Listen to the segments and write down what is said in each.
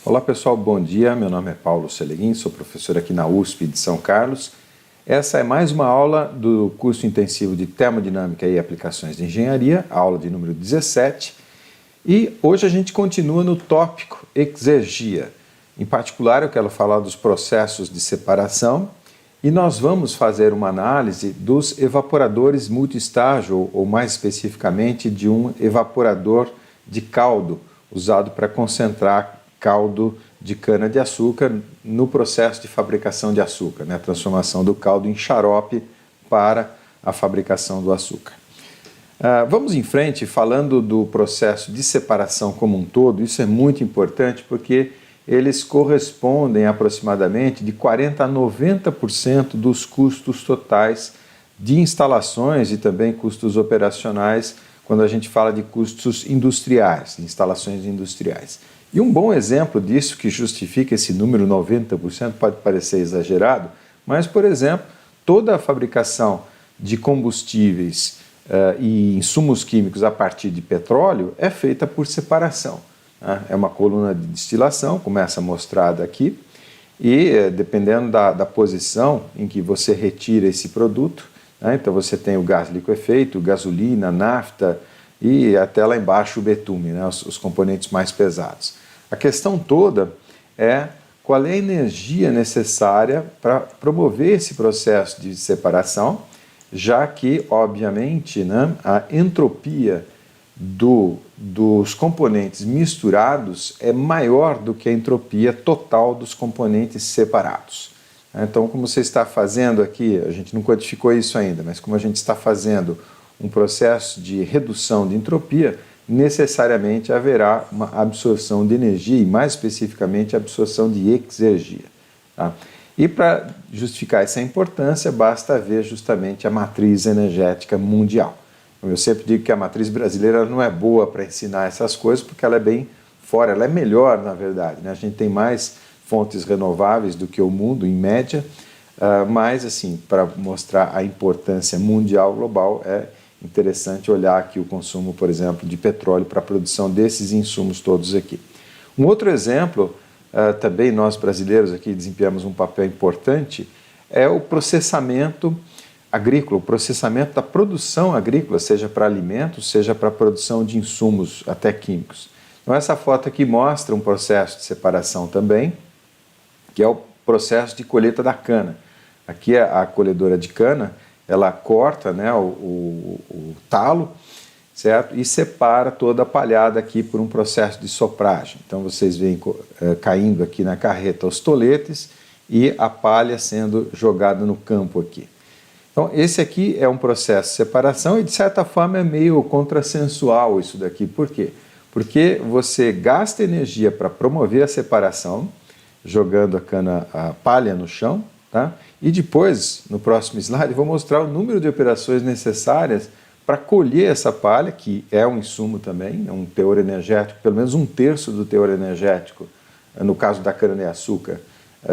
Olá pessoal, bom dia. Meu nome é Paulo Seleguin, sou professor aqui na USP de São Carlos. Essa é mais uma aula do curso intensivo de Termodinâmica e Aplicações de Engenharia, a aula de número 17. E hoje a gente continua no tópico exergia. Em particular, eu quero falar dos processos de separação e nós vamos fazer uma análise dos evaporadores multiestágio, ou mais especificamente de um evaporador de caldo, usado para concentrar caldo de cana-de-açúcar no processo de fabricação de açúcar, né? A transformação do caldo em xarope para a fabricação do açúcar. Vamos em frente falando do processo de separação como um todo. Isso é muito importante porque eles correspondem aproximadamente de 40% a 90% dos custos totais de instalações e também custos operacionais quando a gente fala de custos industriais, de instalações industriais. E um bom exemplo disso, que justifica esse número 90%, pode parecer exagerado, mas, por exemplo, toda a fabricação de combustíveis e insumos químicos a partir de petróleo é feita por separação. Né? É uma coluna de destilação, começa mostrada aqui, e dependendo da posição em que você retira esse produto, né? Então você tem o gás liquefeito, gasolina, nafta e até lá embaixo o betume, né? Os componentes mais pesados. A questão toda é qual é a energia necessária para promover esse processo de separação, já que, obviamente, né, a entropia dos componentes misturados é maior do que a entropia total dos componentes separados. Então, como você está fazendo aqui, a gente não quantificou isso ainda, mas como a gente está fazendo um processo de redução de entropia, necessariamente haverá uma absorção de energia e, mais especificamente, absorção de exergia. Tá? E para justificar essa importância, basta ver justamente a matriz energética mundial. Eu sempre digo que a matriz brasileira não é boa para ensinar essas coisas, porque ela é bem fora, ela é melhor, na verdade. Né? A gente tem mais fontes renováveis do que o mundo, em média, mas, assim, para mostrar a importância mundial, global, é interessante olhar aqui o consumo, por exemplo, de petróleo para a produção desses insumos todos aqui. Um outro exemplo, também nós brasileiros aqui desempenhamos um papel importante, é o processamento agrícola, o processamento da produção agrícola, seja para alimentos, seja para a produção de insumos, até químicos. Então essa foto aqui mostra um processo de separação também, que é o processo de colheita da cana. Aqui é a colhedora de cana, ela corta, né, o talo, certo? E separa toda a palhada aqui por um processo de sopragem. Então vocês veem caindo aqui na carreta os toletes e a palha sendo jogada no campo aqui. Então esse aqui é um processo de separação e de certa forma é meio contrassensual isso daqui. Por quê? Porque você gasta energia para promover a separação, jogando a palha no chão, tá? E depois, no próximo slide, eu vou mostrar o número de operações necessárias para colher essa palha, que é um insumo também, é um teor energético, pelo menos 1/3 do teor energético, no caso da cana-de-açúcar,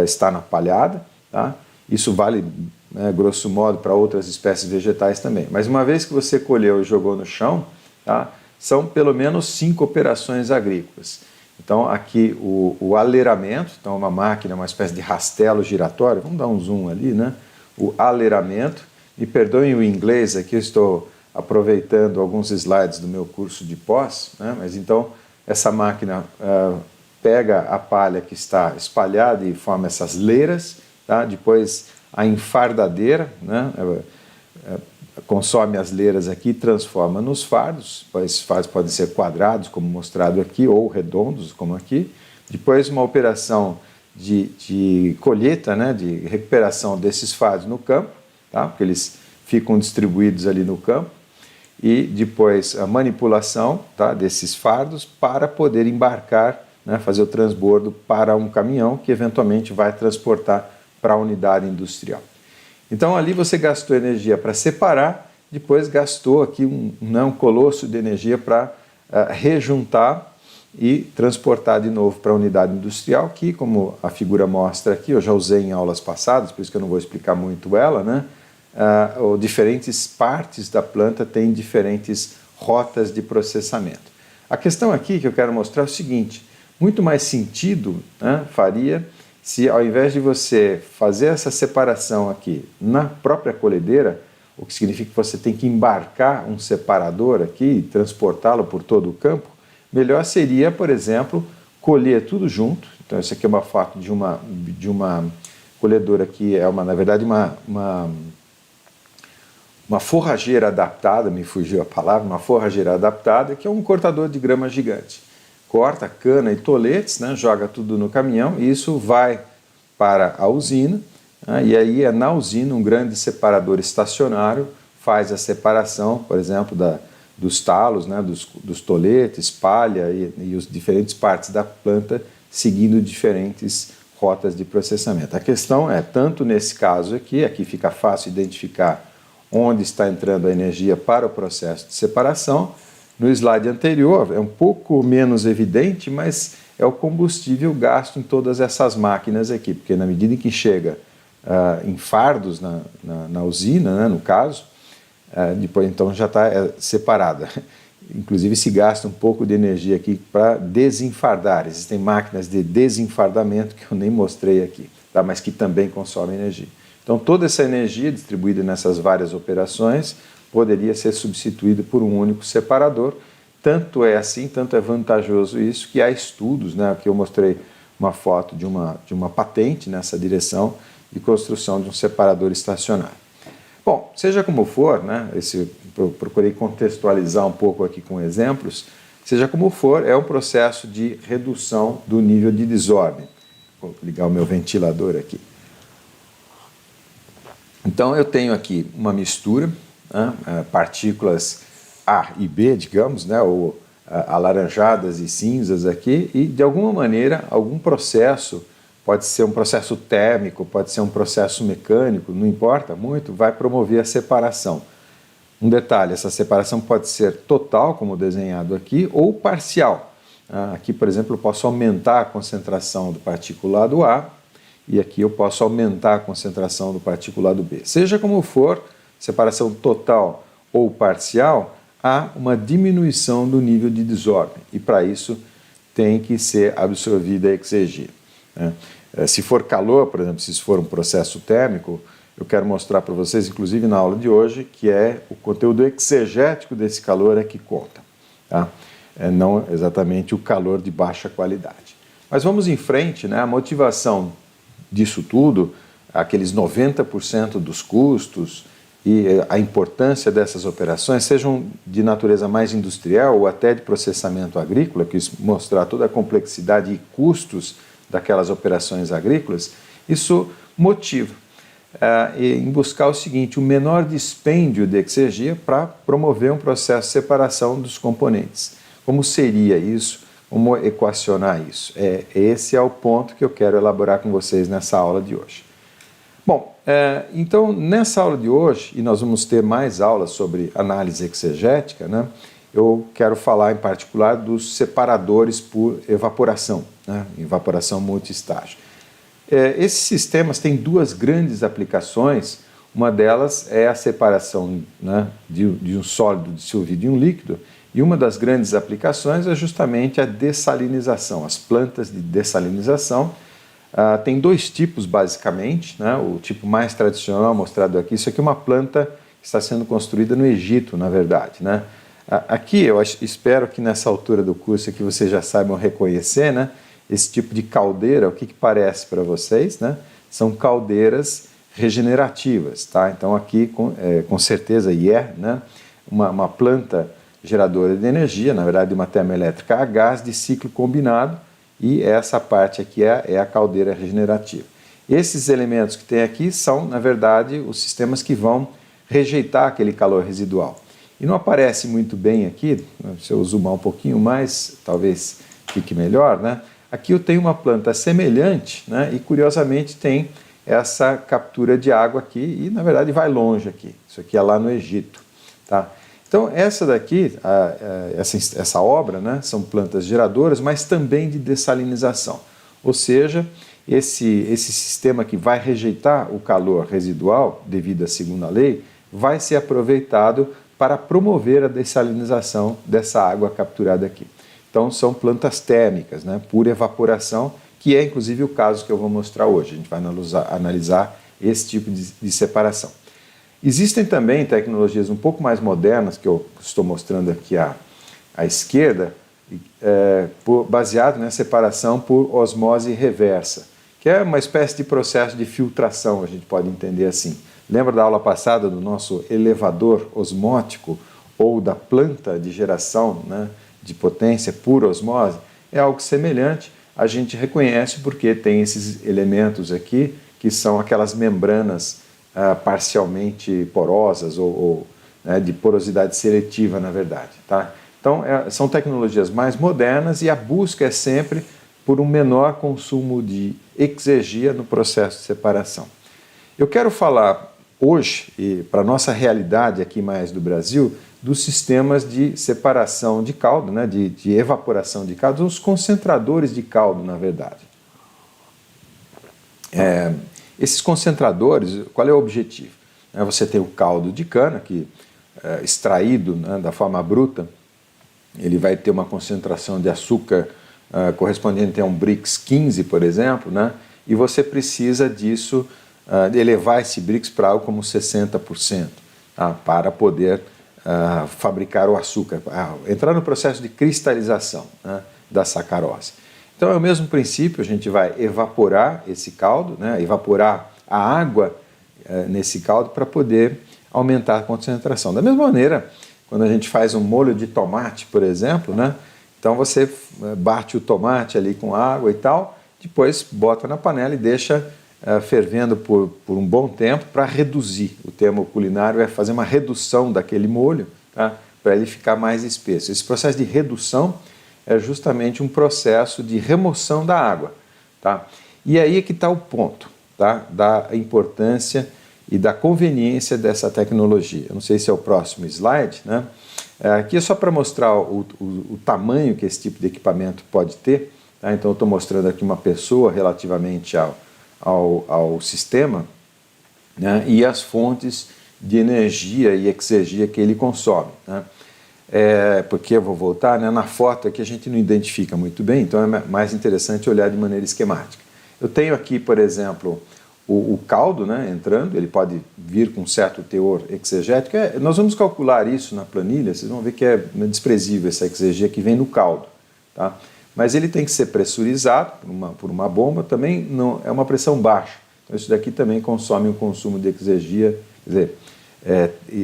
está na palhada. Tá? Isso vale, né, grosso modo, para outras espécies vegetais também. Mas uma vez que você colheu e jogou no chão, tá, são pelo menos 5 operações agrícolas. Então aqui o aleiramento, então uma máquina, uma espécie de rastelo giratório, vamos dar um zoom ali, né? O aleiramento, me perdoem o inglês aqui, eu estou aproveitando alguns slides do meu curso de pós, né? Mas então essa máquina pega a palha que está espalhada e forma essas leiras, tá? Depois a enfardadeira, né? Consome as leiras aqui, transforma nos fardos. Esses fardos podem ser quadrados, como mostrado aqui, ou redondos, como aqui. Depois uma operação de colheita, né, de recuperação desses fardos no campo, tá, porque eles ficam distribuídos ali no campo. E depois a manipulação, tá, desses fardos para poder embarcar, né, fazer o transbordo para um caminhão que eventualmente vai transportar para a unidade industrial. Então ali você gastou energia para separar, depois gastou aqui um colosso de energia para rejuntar e transportar de novo para a unidade industrial, que, como a figura mostra aqui, eu já usei em aulas passadas, por isso que eu não vou explicar muito ela, né? Diferentes partes da planta têm diferentes rotas de processamento. A questão aqui que eu quero mostrar é o seguinte: Muito mais sentido, né, faria se, ao invés de você fazer essa separação aqui na própria colhedeira, o que significa que você tem que embarcar um separador aqui e transportá-lo por todo o campo, melhor seria, por exemplo, colher tudo junto. Então, essa aqui é uma foto de uma colhedora que é, na verdade, uma forrageira adaptada, me fugiu a palavra, uma forrageira adaptada, que é um cortador de grama gigante. Corta cana e toletes, né, joga tudo no caminhão e isso vai para a usina, né, e aí é na usina um grande separador estacionário faz a separação, por exemplo, dos talos, né, dos toletes, palha e as diferentes partes da planta seguindo diferentes rotas de processamento. A questão é, tanto nesse caso aqui fica fácil identificar onde está entrando a energia para o processo de separação. No slide anterior é um pouco menos evidente, mas é o combustível gasto em todas essas máquinas aqui, porque na medida em que chega em fardos na usina, né, no caso, depois então já está separada. Inclusive se gasta um pouco de energia aqui para desenfardar. Existem máquinas de desenfardamento que eu nem mostrei aqui, tá, mas que também consomem energia. Então toda essa energia distribuída nessas várias operações poderia ser substituído por um único separador. Tanto é assim, tanto é vantajoso isso, que há estudos, né, que eu mostrei uma foto de uma patente nessa direção de construção de um separador estacionário. Bom, seja como for, né, eu procurei contextualizar um pouco aqui com exemplos, seja como for, é um processo de redução do nível de desordem. Vou ligar o meu ventilador aqui. Então eu tenho aqui uma mistura, né, partículas A e B, digamos, né, ou alaranjadas e cinzas aqui, e de alguma maneira, algum processo, pode ser um processo térmico, pode ser um processo mecânico, não importa muito, vai promover a separação. Um detalhe, essa separação pode ser total, como desenhado aqui, ou parcial. Aqui, por exemplo, eu posso aumentar a concentração do particulado A, e aqui eu posso aumentar a concentração do particulado B. Seja como for, separação total ou parcial, há uma diminuição do nível de desordem, e para isso tem que ser absorvida a exergia. Se for calor, por exemplo, se isso for um processo térmico, eu quero mostrar para vocês, inclusive na aula de hoje, que é o conteúdo exegético desse calor é que conta, tá? Não exatamente o calor de baixa qualidade. Mas vamos em frente, né? A motivação disso tudo, aqueles 90% dos custos e a importância dessas operações, sejam de natureza mais industrial ou até de processamento agrícola, que mostrar toda a complexidade e custos daquelas operações agrícolas, isso motiva em buscar o seguinte, o menor dispêndio de exergia para promover um processo de separação dos componentes. Como seria isso? Como equacionar isso? Esse é o ponto que eu quero elaborar com vocês nessa aula de hoje. Bom, então nessa aula de hoje, e nós vamos ter mais aulas sobre análise exegética, né, eu quero falar em particular dos separadores por evaporação, né, evaporação multiestágio. Esses sistemas têm duas grandes aplicações, uma delas é a separação, né, de um sólido dissolvido em um líquido, e uma das grandes aplicações é justamente a dessalinização. As plantas de dessalinização tem dois tipos basicamente, né, o tipo mais tradicional mostrado aqui, isso aqui é uma planta que está sendo construída no Egito, na verdade, né. Aqui eu espero que nessa altura do curso aqui vocês já saibam reconhecer, né, esse tipo de caldeira, o que parece para vocês, né? São caldeiras regenerativas, tá? Então aqui com certeza né, uma planta geradora de energia, na verdade uma termoelétrica a gás de ciclo combinado, e essa parte aqui é a caldeira regenerativa. Esses elementos que tem aqui são, na verdade, os sistemas que vão rejeitar aquele calor residual. E não aparece muito bem aqui, se eu zoomar um pouquinho mais, talvez fique melhor, né? Aqui eu tenho uma planta semelhante, né, e curiosamente tem essa captura de água aqui e na verdade vai longe aqui. Isso aqui é lá no Egito, tá? Então essa daqui, essa obra, né, são plantas geradoras, mas também de dessalinização. Ou seja, esse sistema que vai rejeitar o calor residual devido à segunda lei vai ser aproveitado para promover a dessalinização dessa água capturada aqui. Então são plantas térmicas, né, por evaporação, que é inclusive o caso que eu vou mostrar hoje. A gente vai analisar esse tipo de separação. Existem também tecnologias um pouco mais modernas, que eu estou mostrando aqui à esquerda, baseado na separação por osmose reversa, que é uma espécie de processo de filtração, a gente pode entender assim. Lembra da aula passada do nosso elevador osmótico ou da planta de geração, né, de potência por osmose? É algo semelhante, a gente reconhece porque tem esses elementos aqui que são aquelas membranas parcialmente porosas ou né, de porosidade seletiva, na verdade. Tá? Então, são tecnologias mais modernas e a busca é sempre por um menor consumo de exergia no processo de separação. Eu quero falar hoje, e para a nossa realidade aqui mais do Brasil, dos sistemas de separação de caldo, né, de evaporação de caldo, os concentradores de caldo, na verdade. Esses concentradores, qual é o objetivo? Você tem o caldo de cana, que extraído, né, da forma bruta, ele vai ter uma concentração de açúcar correspondente a um Brix 15, por exemplo, né, e você precisa disso, de elevar esse Brix para algo como 60%, tá, para poder fabricar o açúcar, entrar no processo de cristalização, né, da sacarose. Então é o mesmo princípio, a gente vai evaporar esse caldo, né, evaporar a água nesse caldo para poder aumentar a concentração. Da mesma maneira, quando a gente faz um molho de tomate, por exemplo, né, então você bate o tomate ali com água e tal, depois bota na panela e deixa fervendo por um bom tempo para reduzir. O termo culinário é fazer uma redução daquele molho, tá, para ele ficar mais espesso. Esse processo de redução é justamente um processo de remoção da água. Tá? E aí é que está o ponto, tá, da importância e da conveniência dessa tecnologia. Eu não sei se é o próximo slide, né? Aqui é só para mostrar o tamanho que esse tipo de equipamento pode ter. Tá? Então eu estou mostrando aqui uma pessoa relativamente ao sistema, né, e as fontes de energia e exergia que ele consome. Né? Porque eu vou voltar, né, na foto aqui a gente não identifica muito bem, então é mais interessante olhar de maneira esquemática. Eu tenho aqui, por exemplo, o caldo, né, entrando, ele pode vir com um certo teor exegético. Nós vamos calcular isso na planilha, vocês vão ver que é desprezível essa exergia que vem no caldo. Tá? Mas ele tem que ser pressurizado por uma bomba, também não, é uma pressão baixa. Então isso daqui também consome um consumo de exergia, quer dizer,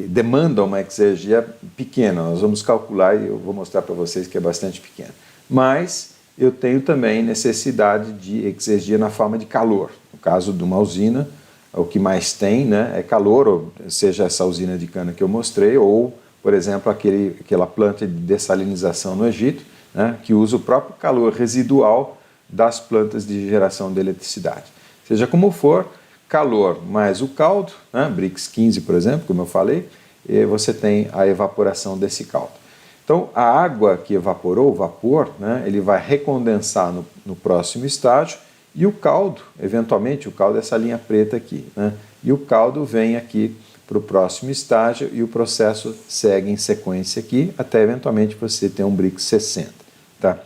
demanda uma exergia pequena. Nós vamos calcular e eu vou mostrar para vocês que é bastante pequena. Mas eu tenho também necessidade de exergia na forma de calor. No caso de uma usina, o que mais tem, né, é calor, ou seja, essa usina de cana que eu mostrei, ou, por exemplo, aquela planta de dessalinização no Egito, né, que usa o próprio calor residual das plantas de geração de eletricidade. Seja como for, calor mais o caldo, né, Brix 15, por exemplo, como eu falei, e você tem a evaporação desse caldo. Então, a água que evaporou, o vapor, né, ele vai recondensar no próximo estágio, e o caldo, eventualmente, o caldo é essa linha preta aqui, né, e o caldo vem aqui para o próximo estágio e o processo segue em sequência aqui, até eventualmente você ter um Brix 60. Tá?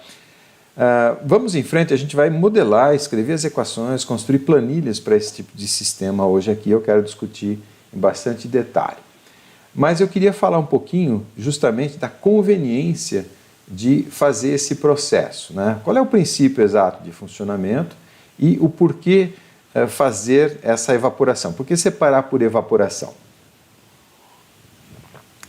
Vamos em frente, a gente vai modelar, escrever as equações, construir planilhas para esse tipo de sistema hoje aqui, eu quero discutir em bastante detalhe. Mas eu queria falar um pouquinho justamente da conveniência de fazer esse processo. Né? Qual é o princípio exato de funcionamento e o porquê fazer essa evaporação? Por que separar por evaporação?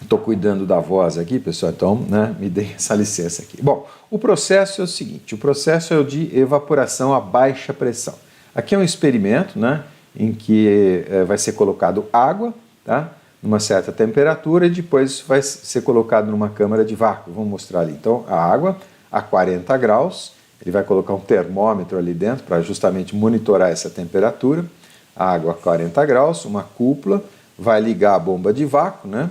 Estou cuidando da voz aqui, pessoal, então, né, me dê essa licença aqui. Bom, o processo é o seguinte, o processo é o de evaporação a baixa pressão. Aqui é um experimento, né, em que vai ser colocado água, tá, numa certa temperatura e depois vai ser colocado numa câmara de vácuo. Vamos mostrar ali. Então, a água a 40 graus, ele vai colocar um termômetro ali dentro para justamente monitorar essa temperatura. A água a 40 graus, uma cúpula, vai ligar a bomba de vácuo, né?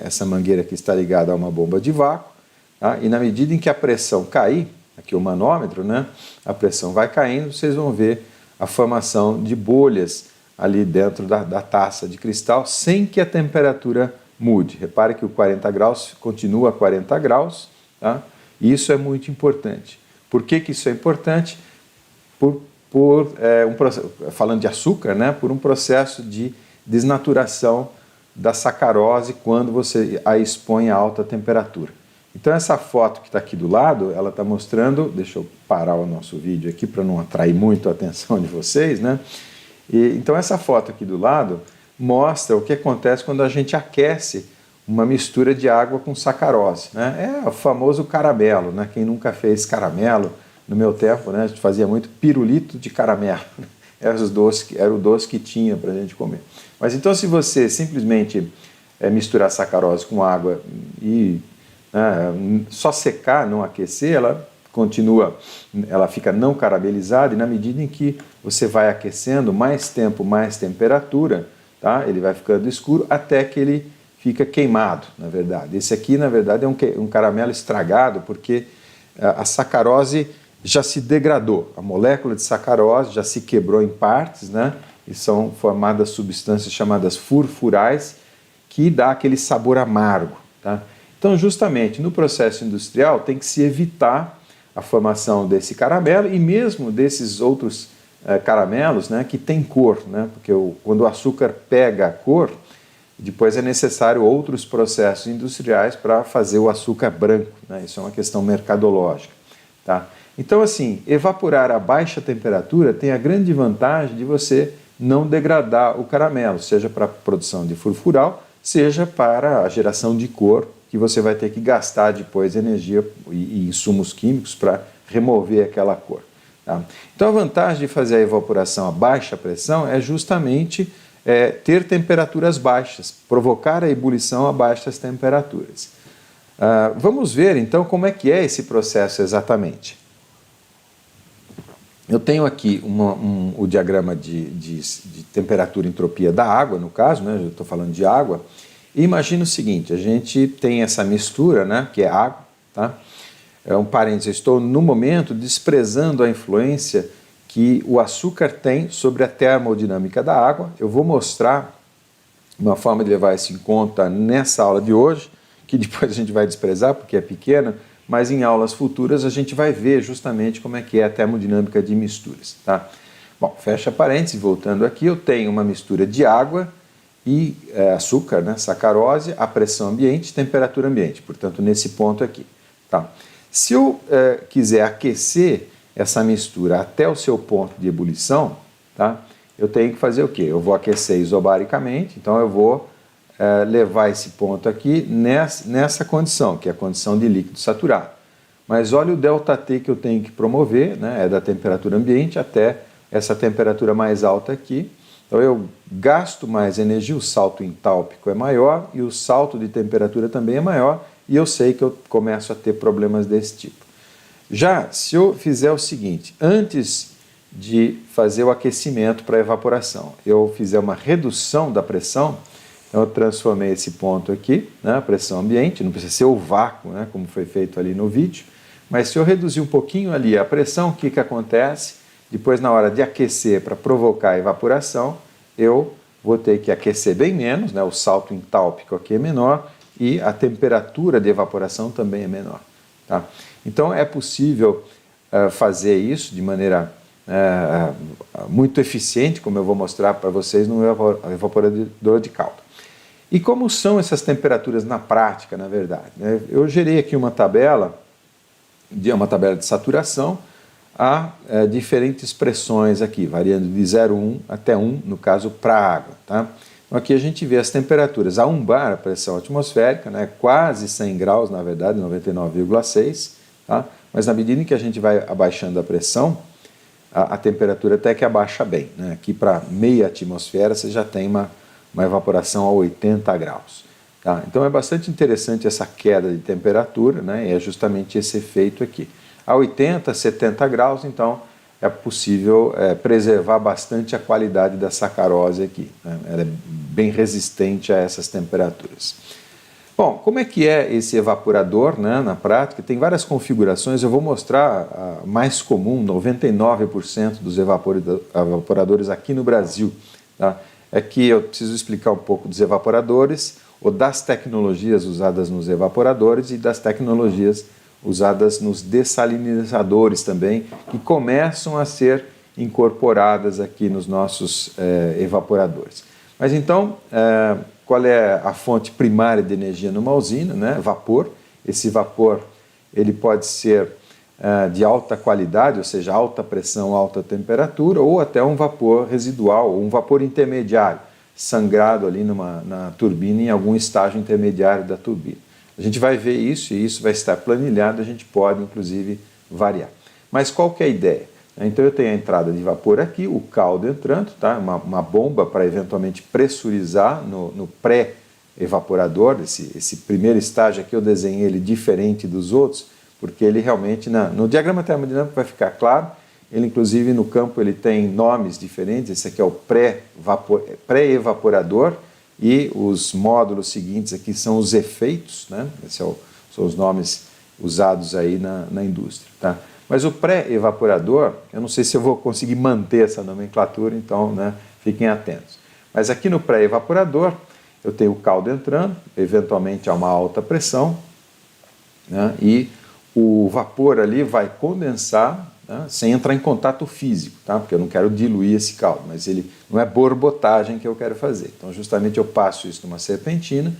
Essa mangueira aqui está ligada a uma bomba de vácuo, tá? E na medida em que a pressão cair, aqui o manômetro, né? A pressão vai caindo, vocês vão ver a formação de bolhas ali dentro da taça de cristal, sem que a temperatura mude. Repare que o 40 graus continua a 40 graus, tá? E isso é muito importante. Por que isso é importante? Falando de açúcar, né? Por um processo de desnaturação da sacarose quando você a expõe a alta temperatura. Então essa foto que está aqui do lado, ela está mostrando, deixa eu parar o nosso vídeo aqui para não atrair muito a atenção de vocês, né? Então essa foto aqui do lado mostra o que acontece quando a gente aquece uma mistura de água com sacarose, né? É o famoso caramelo, né? Quem nunca fez caramelo, no meu tempo, né, a gente fazia muito pirulito de caramelo, era o doce que tinha para a gente comer. Mas então se você simplesmente misturar sacarose com água e só secar, não aquecer, ela fica não caramelizada, e na medida em que você vai aquecendo, mais tempo, mais temperatura, tá? Ele vai ficando escuro até que ele fica queimado, na verdade. Esse aqui, na verdade, é um caramelo estragado, porque a sacarose já se degradou, a molécula de sacarose já se quebrou em partes, né? E são formadas substâncias chamadas furfurais, que dá aquele sabor amargo, tá? Então, justamente no processo industrial, tem que se evitar a formação desse caramelo e mesmo desses outros caramelos, né, que tem cor, né? Porque quando o açúcar pega a cor, depois é necessário outros processos industriais para fazer o açúcar branco, né? Isso é uma questão mercadológica, tá? Então, assim, evaporar a baixa temperatura tem a grande vantagem de você não degradar o caramelo, seja para a produção de furfural, seja para a geração de cor, que você vai ter que gastar depois energia e insumos químicos para remover aquela cor, tá? Então, a vantagem de fazer a evaporação a baixa pressão é justamente ter temperaturas baixas, provocar a ebulição a baixas temperaturas. Vamos ver, então, como é que é esse processo exatamente. Eu tenho aqui o diagrama de temperatura e entropia da água, no caso, né? Eu estou falando de água. E imagina o seguinte, a gente tem essa mistura, né, que é água, tá? É um parênteses, eu estou no momento desprezando a influência que o açúcar tem sobre a termodinâmica da água. Eu vou mostrar uma forma de levar isso em conta nessa aula de hoje, que depois a gente vai desprezar porque é pequena, mas em aulas futuras a gente vai ver justamente como é que é a termodinâmica de misturas, tá? Bom, fecha parênteses, voltando aqui, eu tenho uma mistura de água e açúcar, né, sacarose, a pressão ambiente, temperatura ambiente, portanto, nesse ponto aqui, tá? Se eu quiser aquecer essa mistura até o seu ponto de ebulição, tá? Eu tenho que fazer o quê? Eu vou aquecer isobaricamente, então eu vou levar esse ponto aqui nessa condição, que é a condição de líquido saturado. Mas olha o ΔT que eu tenho que promover, né? É da temperatura ambiente até essa temperatura mais alta aqui. Então eu gasto mais energia, o salto entálpico é maior e o salto de temperatura também é maior, e eu sei que eu começo a ter problemas desse tipo. Já se eu fizer o seguinte, antes de fazer o aquecimento para a evaporação, eu fizer uma redução da pressão, então eu transformei esse ponto aqui, né, a pressão ambiente, não precisa ser o vácuo, né, como foi feito ali no vídeo, mas se eu reduzir um pouquinho ali a pressão, o que acontece? Depois, na hora de aquecer para provocar a evaporação, eu vou ter que aquecer bem menos, né, o salto entálpico aqui é menor e a temperatura de evaporação também é menor, tá? Então é possível fazer isso de maneira muito eficiente, como eu vou mostrar para vocês no evaporador de caldo. E como são essas temperaturas na prática, na verdade, né? Eu gerei aqui uma tabela de saturação a diferentes pressões aqui, variando de 0,1 até 1, no caso para a água, tá? Então aqui a gente vê as temperaturas a 1 bar, a pressão atmosférica, né, quase 100 graus, na verdade, 99,6, tá? Mas na medida em que a gente vai abaixando a pressão, a temperatura até que abaixa bem, né? Aqui para meia atmosfera você já tem uma evaporação a 80 graus. Tá? Então é bastante interessante essa queda de temperatura, né? E é justamente esse efeito aqui. A 80, 70 graus, então é possível preservar bastante a qualidade da sacarose aqui, né? Ela é bem resistente a essas temperaturas. Bom, como é que é esse evaporador, né, na prática? Tem várias configurações, eu vou mostrar a mais comum, 99% dos evaporadores aqui no Brasil, tá? É que eu preciso explicar um pouco dos evaporadores, ou das tecnologias usadas nos evaporadores e das tecnologias usadas nos dessalinizadores também, que começam a ser incorporadas aqui nos nossos evaporadores. Mas então, qual é a fonte primária de energia numa usina? Né? Vapor. Esse vapor ele pode ser de alta qualidade, ou seja, alta pressão, alta temperatura, ou até um vapor residual, ou um vapor intermediário, sangrado ali na turbina, em algum estágio intermediário da turbina. A gente vai ver isso e isso vai estar planilhado, a gente pode inclusive variar. Mas qual que é a ideia? Então eu tenho a entrada de vapor aqui, o caldo entrando, tá? uma bomba para eventualmente pressurizar no pré-evaporador. Esse primeiro estágio aqui eu desenhei ele diferente dos outros, porque ele realmente, no diagrama termodinâmico vai ficar claro, ele inclusive no campo ele tem nomes diferentes, esse aqui é o pré-evaporador e os módulos seguintes aqui são os efeitos, né? Esses são os nomes usados aí na indústria. Tá? Mas o pré-evaporador, eu não sei se eu vou conseguir manter essa nomenclatura, então né, fiquem atentos. Mas aqui no pré-evaporador eu tenho o caldo entrando, eventualmente a uma alta pressão, né, e o vapor ali vai condensar, né, sem entrar em contato físico, tá? Porque eu não quero diluir esse caldo, mas ele não é borbotagem que eu quero fazer. Então justamente eu passo isso numa serpentina,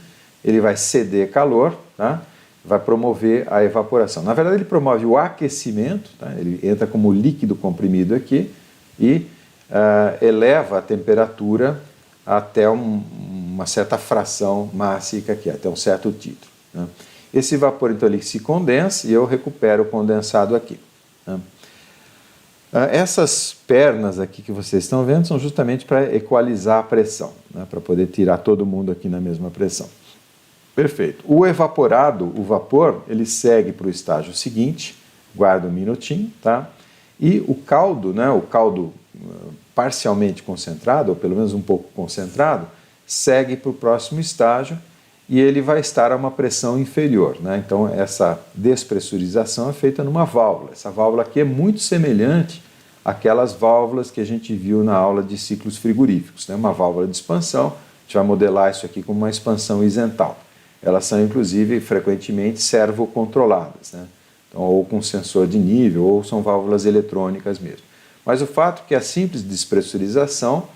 ele vai ceder calor, tá? Vai promover a evaporação. Na verdade ele promove o aquecimento, tá? Ele entra como líquido comprimido aqui e eleva a temperatura até uma certa fração mássica aqui, até um certo título. Né? Esse vapor então ele se condensa e eu recupero o condensado aqui. Né? Essas pernas aqui que vocês estão vendo são justamente para equalizar a pressão, né? Para poder tirar todo mundo aqui na mesma pressão. Perfeito. O evaporado, o vapor, ele segue para o estágio seguinte, guarda um minutinho, tá? E o caldo, né, o caldo parcialmente concentrado, ou pelo menos um pouco concentrado, segue para o próximo estágio e ele vai estar a uma pressão inferior, né? Então essa despressurização é feita numa válvula. Essa válvula aqui é muito semelhante àquelas válvulas que a gente viu na aula de ciclos frigoríficos, né? Uma válvula de expansão, a gente vai modelar isso aqui como uma expansão isental. Elas são, inclusive, frequentemente servocontroladas, né? Então, ou com sensor de nível, ou são válvulas eletrônicas mesmo. Mas o fato é que a simples despressurização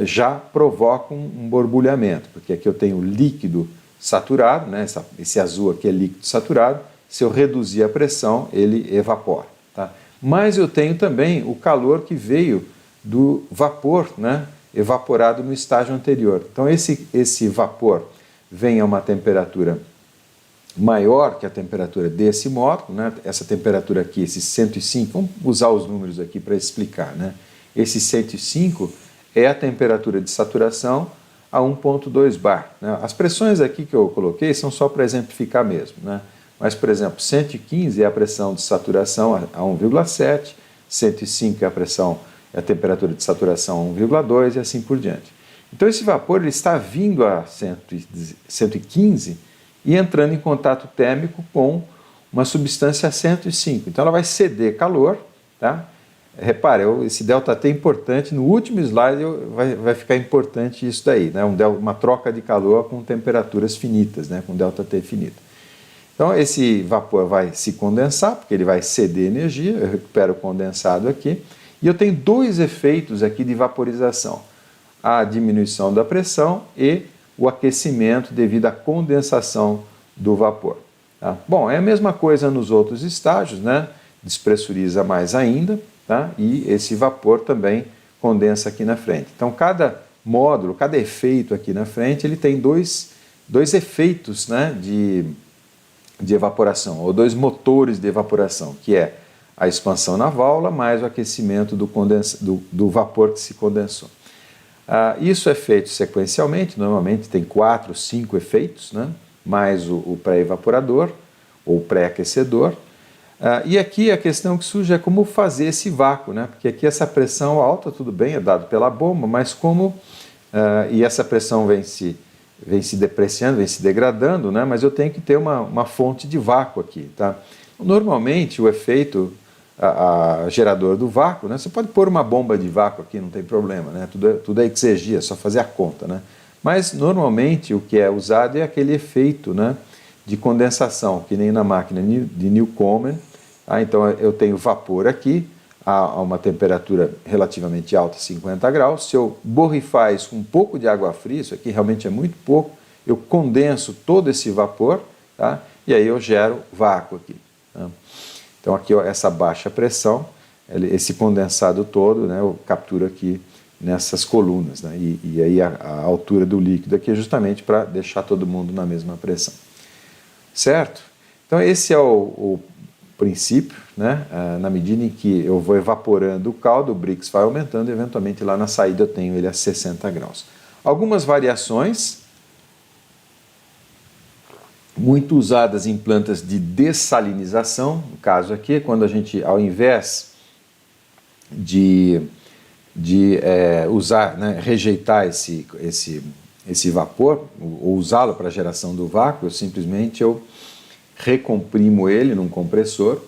já provoca um borbulhamento, porque aqui eu tenho líquido saturado, né? Esse azul aqui é líquido saturado, se eu reduzir a pressão, ele evapora. Tá? Mas eu tenho também o calor que veio do vapor, né? Evaporado no estágio anterior. Então, esse vapor vem a uma temperatura maior que a temperatura desse módulo, né? Essa temperatura aqui, esse 105, vamos usar os números aqui para explicar, né? Esse 105 é a temperatura de saturação a 1,2 bar. Né? As pressões aqui que eu coloquei são só para exemplificar mesmo, né? Mas, por exemplo, 115 é a pressão de saturação a 1,7, 105 é a temperatura de saturação a 1,2 e assim por diante. Então esse vapor ele está vindo a 115 e entrando em contato térmico com uma substância a 105. Então ela vai ceder calor, tá? Repare, esse ΔT é importante, no último slide vai ficar importante isso daí, né? Uma troca de calor com temperaturas finitas, né? Com ΔT finito. Então esse vapor vai se condensar, porque ele vai ceder energia, eu recupero o condensado aqui, e eu tenho dois efeitos aqui de vaporização. A diminuição da pressão e o aquecimento devido à condensação do vapor. Tá? Bom, é a mesma coisa nos outros estágios, né? Despressuriza mais ainda, tá? E esse vapor também condensa aqui na frente. Então, cada módulo, cada efeito aqui na frente, ele tem dois efeitos, né, de evaporação, ou dois motores de evaporação, que é a expansão na válvula mais o aquecimento do vapor que se condensou. Isso é feito sequencialmente, normalmente tem 4, 5 efeitos, né? Mais o pré-evaporador ou pré-aquecedor. E aqui a questão que surge é como fazer esse vácuo, né? Porque aqui essa pressão alta, tudo bem, é dado pela bomba, mas como... e essa pressão vem se depreciando, vem se degradando, né? Mas eu tenho que ter uma fonte de vácuo aqui. Tá? Normalmente o efeito... gerador do vácuo, né? Você pode pôr uma bomba de vácuo aqui, não tem problema, né? Tudo é exergia, é só fazer a conta, né? Mas normalmente o que é usado é aquele efeito, né, de condensação, que nem na máquina de Newcomen. Então eu tenho vapor aqui, a uma temperatura relativamente alta, 50 graus. Se eu borrifar isso com um pouco de água fria, isso aqui realmente é muito pouco, eu condenso todo esse vapor, tá? E aí eu gero vácuo aqui. Tá? Então aqui, ó, essa baixa pressão, esse condensado todo, né, eu capturo aqui nessas colunas, né? E aí a altura do líquido aqui é justamente para deixar todo mundo na mesma pressão. Certo? Então esse é o princípio, né? Na medida em que eu vou evaporando o caldo, o Brix vai aumentando e eventualmente lá na saída eu tenho ele a 60 graus. Algumas variações muito usadas em plantas de dessalinização, no caso aqui, quando a gente, ao invés de usar, né, rejeitar esse vapor, ou usá-lo para a geração do vácuo, eu recomprimo ele num compressor,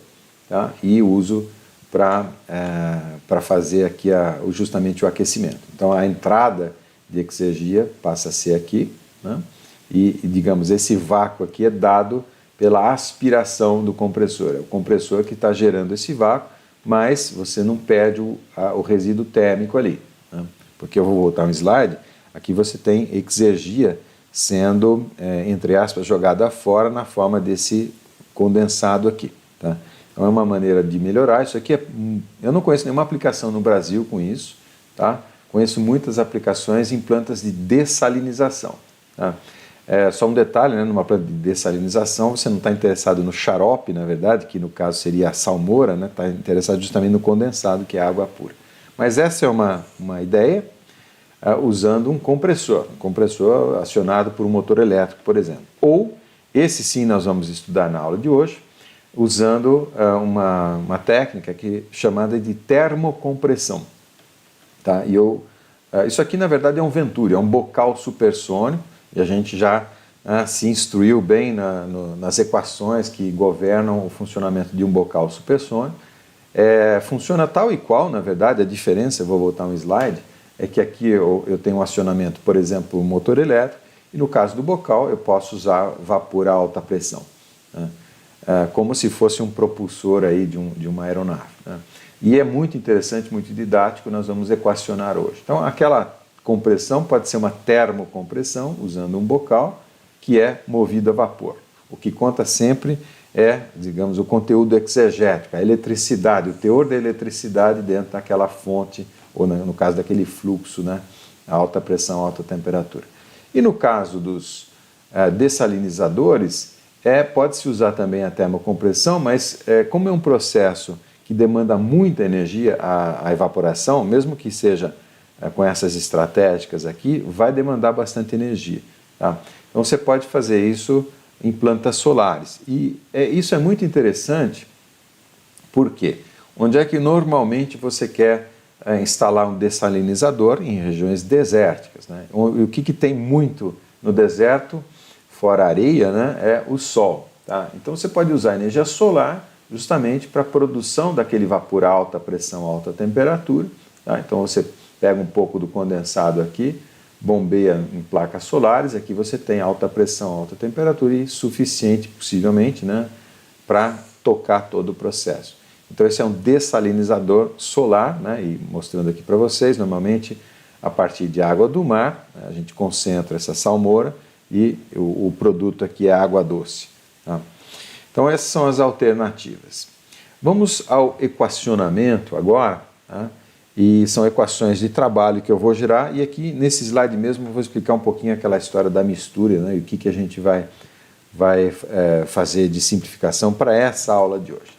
tá, e uso para fazer aqui justamente o aquecimento. Então a entrada de exergia passa a ser aqui, né, e digamos, esse vácuo aqui é dado pela aspiração do compressor. É o compressor que está gerando esse vácuo, mas você não perde o resíduo térmico ali, né? Porque eu vou voltar um slide, aqui você tem exergia sendo, entre aspas, jogada fora na forma desse condensado aqui, tá? Então é uma maneira de melhorar. Isso aqui eu não conheço nenhuma aplicação no Brasil com isso, tá? Conheço muitas aplicações em plantas de dessalinização, tá? Só um detalhe, né, numa planta de dessalinização, você não está interessado no xarope, na verdade, que no caso seria a salmoura, né, está interessado justamente no condensado, que é a água pura. Mas essa é uma ideia usando um compressor acionado por um motor elétrico, por exemplo. Ou, esse sim nós vamos estudar na aula de hoje, usando uma técnica chamada de termocompressão. Tá? Isso aqui, na verdade, é um Venturi, é um bocal supersônico, e a gente já se instruiu bem nas equações que governam o funcionamento de um bocal supersônico. Funciona tal e qual, na verdade, a diferença, eu vou voltar um slide, é que aqui eu tenho um acionamento, por exemplo, um motor elétrico, e no caso do bocal eu posso usar vapor a alta pressão, né? Como se fosse um propulsor aí de uma aeronave, né? E é muito interessante, muito didático, nós vamos equacionar hoje. Então aquela compressão pode ser uma termocompressão, usando um bocal, que é movido a vapor. O que conta sempre é, digamos, o conteúdo exegético, a eletricidade, o teor da eletricidade dentro daquela fonte, ou no caso daquele fluxo, né, alta pressão, alta temperatura. E no caso dos dessalinizadores, pode-se usar também a termocompressão, mas como é um processo que demanda muita energia, a evaporação, mesmo que seja com essas estratégicas aqui, vai demandar bastante energia, tá? Então você pode fazer isso em plantas solares. E isso é muito interessante, porque onde é que normalmente você quer instalar um dessalinizador? Em regiões desérticas, né? O que tem muito no deserto, fora a areia, né, é o sol, tá? Então você pode usar energia solar justamente para a produção daquele vapor a alta pressão, alta temperatura, tá? Então você pega um pouco do condensado aqui, bombeia em placas solares, aqui você tem alta pressão, alta temperatura e suficiente, possivelmente, né, para tocar todo o processo. Então esse é um dessalinizador solar, né, e mostrando aqui para vocês, normalmente a partir de água do mar, né, a gente concentra essa salmoura e o produto aqui é água doce, tá? Então essas são as alternativas. Vamos ao equacionamento agora, tá? E são equações de trabalho que eu vou gerar, e aqui nesse slide mesmo eu vou explicar um pouquinho aquela história da mistura, né, e o que a gente vai fazer de simplificação para essa aula de hoje.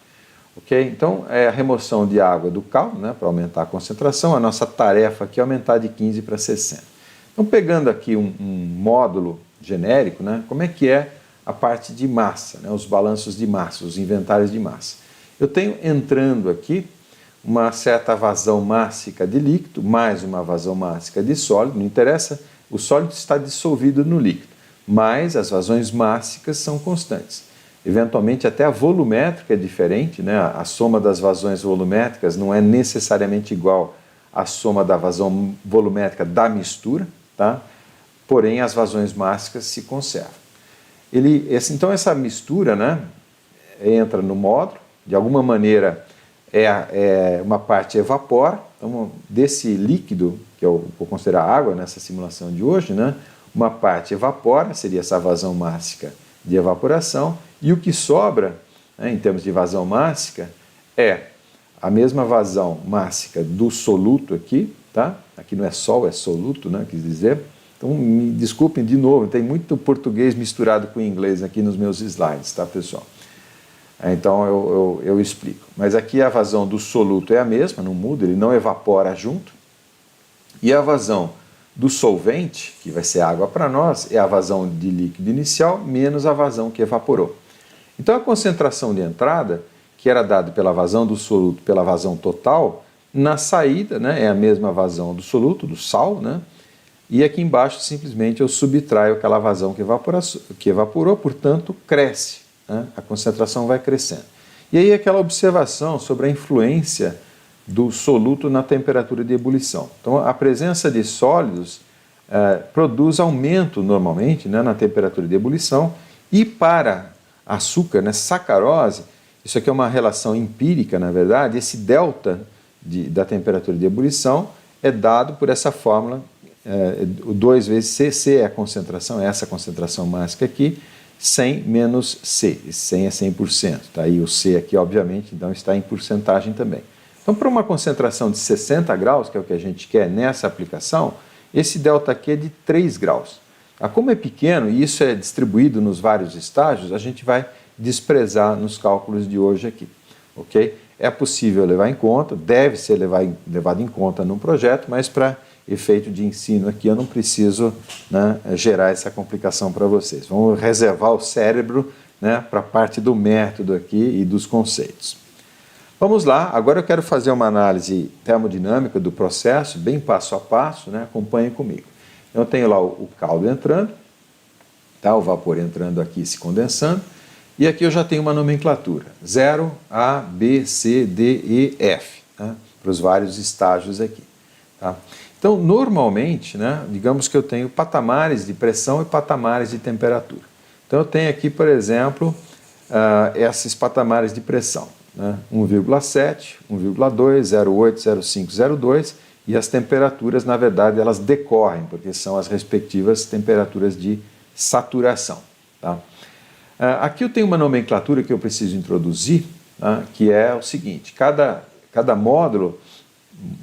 Ok? Então, a remoção de água do caldo, né, para aumentar a concentração, a nossa tarefa aqui é aumentar de 15 para 60. Então, pegando aqui um módulo genérico, né, como é que é a parte de massa, né, os balanços de massa, os inventários de massa. Eu tenho entrando aqui uma certa vazão mássica de líquido, mais uma vazão mássica de sólido, não interessa, o sólido está dissolvido no líquido, mas as vazões mássicas são constantes. Eventualmente até a volumétrica é diferente, né? A soma das vazões volumétricas não é necessariamente igual à soma da vazão volumétrica da mistura, tá? Porém as vazões mássicas se conservam. Então essa mistura, né, entra no módulo, de alguma maneira uma parte evapora, então desse líquido, que eu vou considerar água nessa simulação de hoje, né, uma parte evapora, seria essa vazão mássica de evaporação, e o que sobra, né, em termos de vazão mássica, é a mesma vazão mássica do soluto aqui, tá? Aqui não é sol, é soluto, né, quis dizer. Então, me desculpem de novo, tem muito português misturado com inglês aqui nos meus slides, tá, pessoal? Então, eu explico. Mas aqui a vazão do soluto é a mesma, não muda, ele não evapora junto. E a vazão do solvente, que vai ser água para nós, é a vazão de líquido inicial menos a vazão que evaporou. Então, a concentração de entrada, que era dada pela vazão do soluto pela vazão total, na saída, né, é a mesma vazão do soluto, do sal, né? E aqui embaixo, simplesmente, eu subtraio aquela vazão que evaporou, portanto, cresce, né? A concentração vai crescendo. E aí aquela observação sobre a influência do soluto na temperatura de ebulição. Então, a presença de sólidos produz aumento, normalmente, né, na temperatura de ebulição, e para açúcar, né, sacarose, isso aqui é uma relação empírica, na verdade, esse delta da temperatura de ebulição é dado por essa fórmula, 2 vezes C, C é a concentração, essa concentração máxima aqui, 100 menos C, 100 é 100%, tá? E o C aqui, obviamente, então está em porcentagem também. Então, para uma concentração de 60 graus, que é o que a gente quer nessa aplicação, esse delta aqui é de 3 graus. Como é pequeno e isso é distribuído nos vários estágios, a gente vai desprezar nos cálculos de hoje aqui, ok? É possível levar em conta, deve ser levado em conta num projeto, mas para efeito de ensino aqui eu não preciso, né, gerar essa complicação para vocês. Vamos reservar o cérebro, né, para a parte do método aqui e dos conceitos. Vamos lá, agora eu quero fazer uma análise termodinâmica do processo, bem passo a passo, né, acompanhem comigo. Eu tenho lá o caldo entrando, tá, o vapor entrando aqui se condensando, e aqui eu já tenho uma nomenclatura, 0, A, B, C, D, E, F, tá, para os vários estágios aqui. Tá? Então, normalmente, né, digamos que eu tenho patamares de pressão e patamares de temperatura. Então, eu tenho aqui, por exemplo, esses patamares de pressão, né, 1,7, 1,2, 0,8, 0,5, 0,2, e as temperaturas, na verdade, elas decorrem, porque são as respectivas temperaturas de saturação. Tá? Aqui eu tenho uma nomenclatura que eu preciso introduzir, tá, que é o seguinte, cada módulo,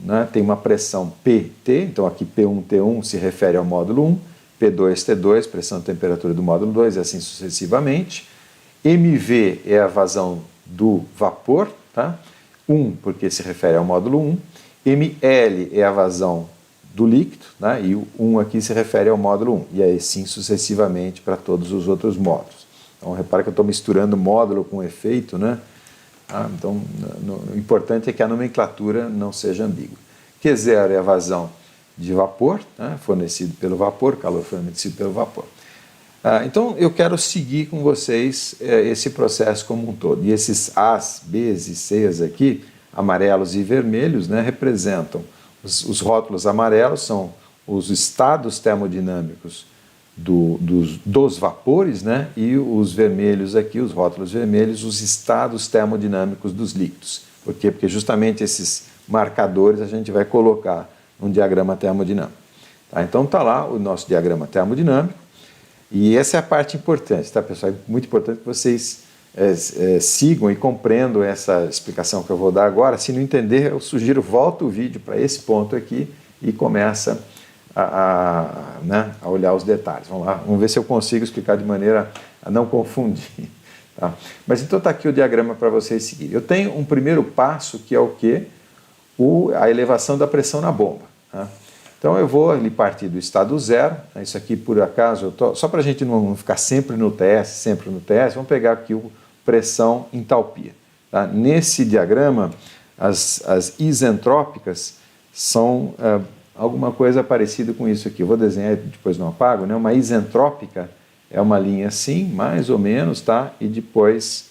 né, tem uma pressão PT, então aqui P1, T1 se refere ao módulo 1, P2, T2, pressão e temperatura do módulo 2, e assim sucessivamente. MV é a vazão do vapor, tá? 1 porque se refere ao módulo 1, ML é a vazão do líquido, né? E o 1 aqui se refere ao módulo 1, e aí sim sucessivamente para todos os outros módulos. Então repara que eu estou misturando módulo com efeito, né? Então, o importante é que a nomenclatura não seja ambígua. Q0 é a vazão de vapor, né, fornecido pelo vapor, calor fornecido pelo vapor. Então, eu quero seguir com vocês esse processo como um todo. E esses A's, B's e C's aqui, amarelos e vermelhos, né, representam os rótulos amarelos, são os estados termodinâmicos dos vapores, né? E os vermelhos aqui, os rótulos vermelhos, os estados termodinâmicos dos líquidos. Por quê? Porque justamente esses marcadores a gente vai colocar num diagrama termodinâmico. Tá? Então está lá o nosso diagrama termodinâmico, e essa é a parte importante, tá, pessoal? É muito importante que vocês sigam e compreendam essa explicação que eu vou dar agora. Se não entender, eu sugiro volta o vídeo para esse ponto aqui e começa a olhar os detalhes. Vamos lá, vamos ver se eu consigo explicar de maneira a não confundir. Tá? Mas então está aqui o diagrama para vocês seguirem. Eu tenho um primeiro passo que é o quê? A elevação da pressão na bomba. Tá? Então eu vou ali partir do estado zero, né? Isso aqui por acaso, só para a gente não ficar sempre no TS, vamos pegar aqui o pressão entalpia. Tá? Nesse diagrama, as isentrópicas são alguma coisa parecida com isso aqui. Eu vou desenhar, depois não apago, né? Uma isentrópica é uma linha assim, mais ou menos, tá? E depois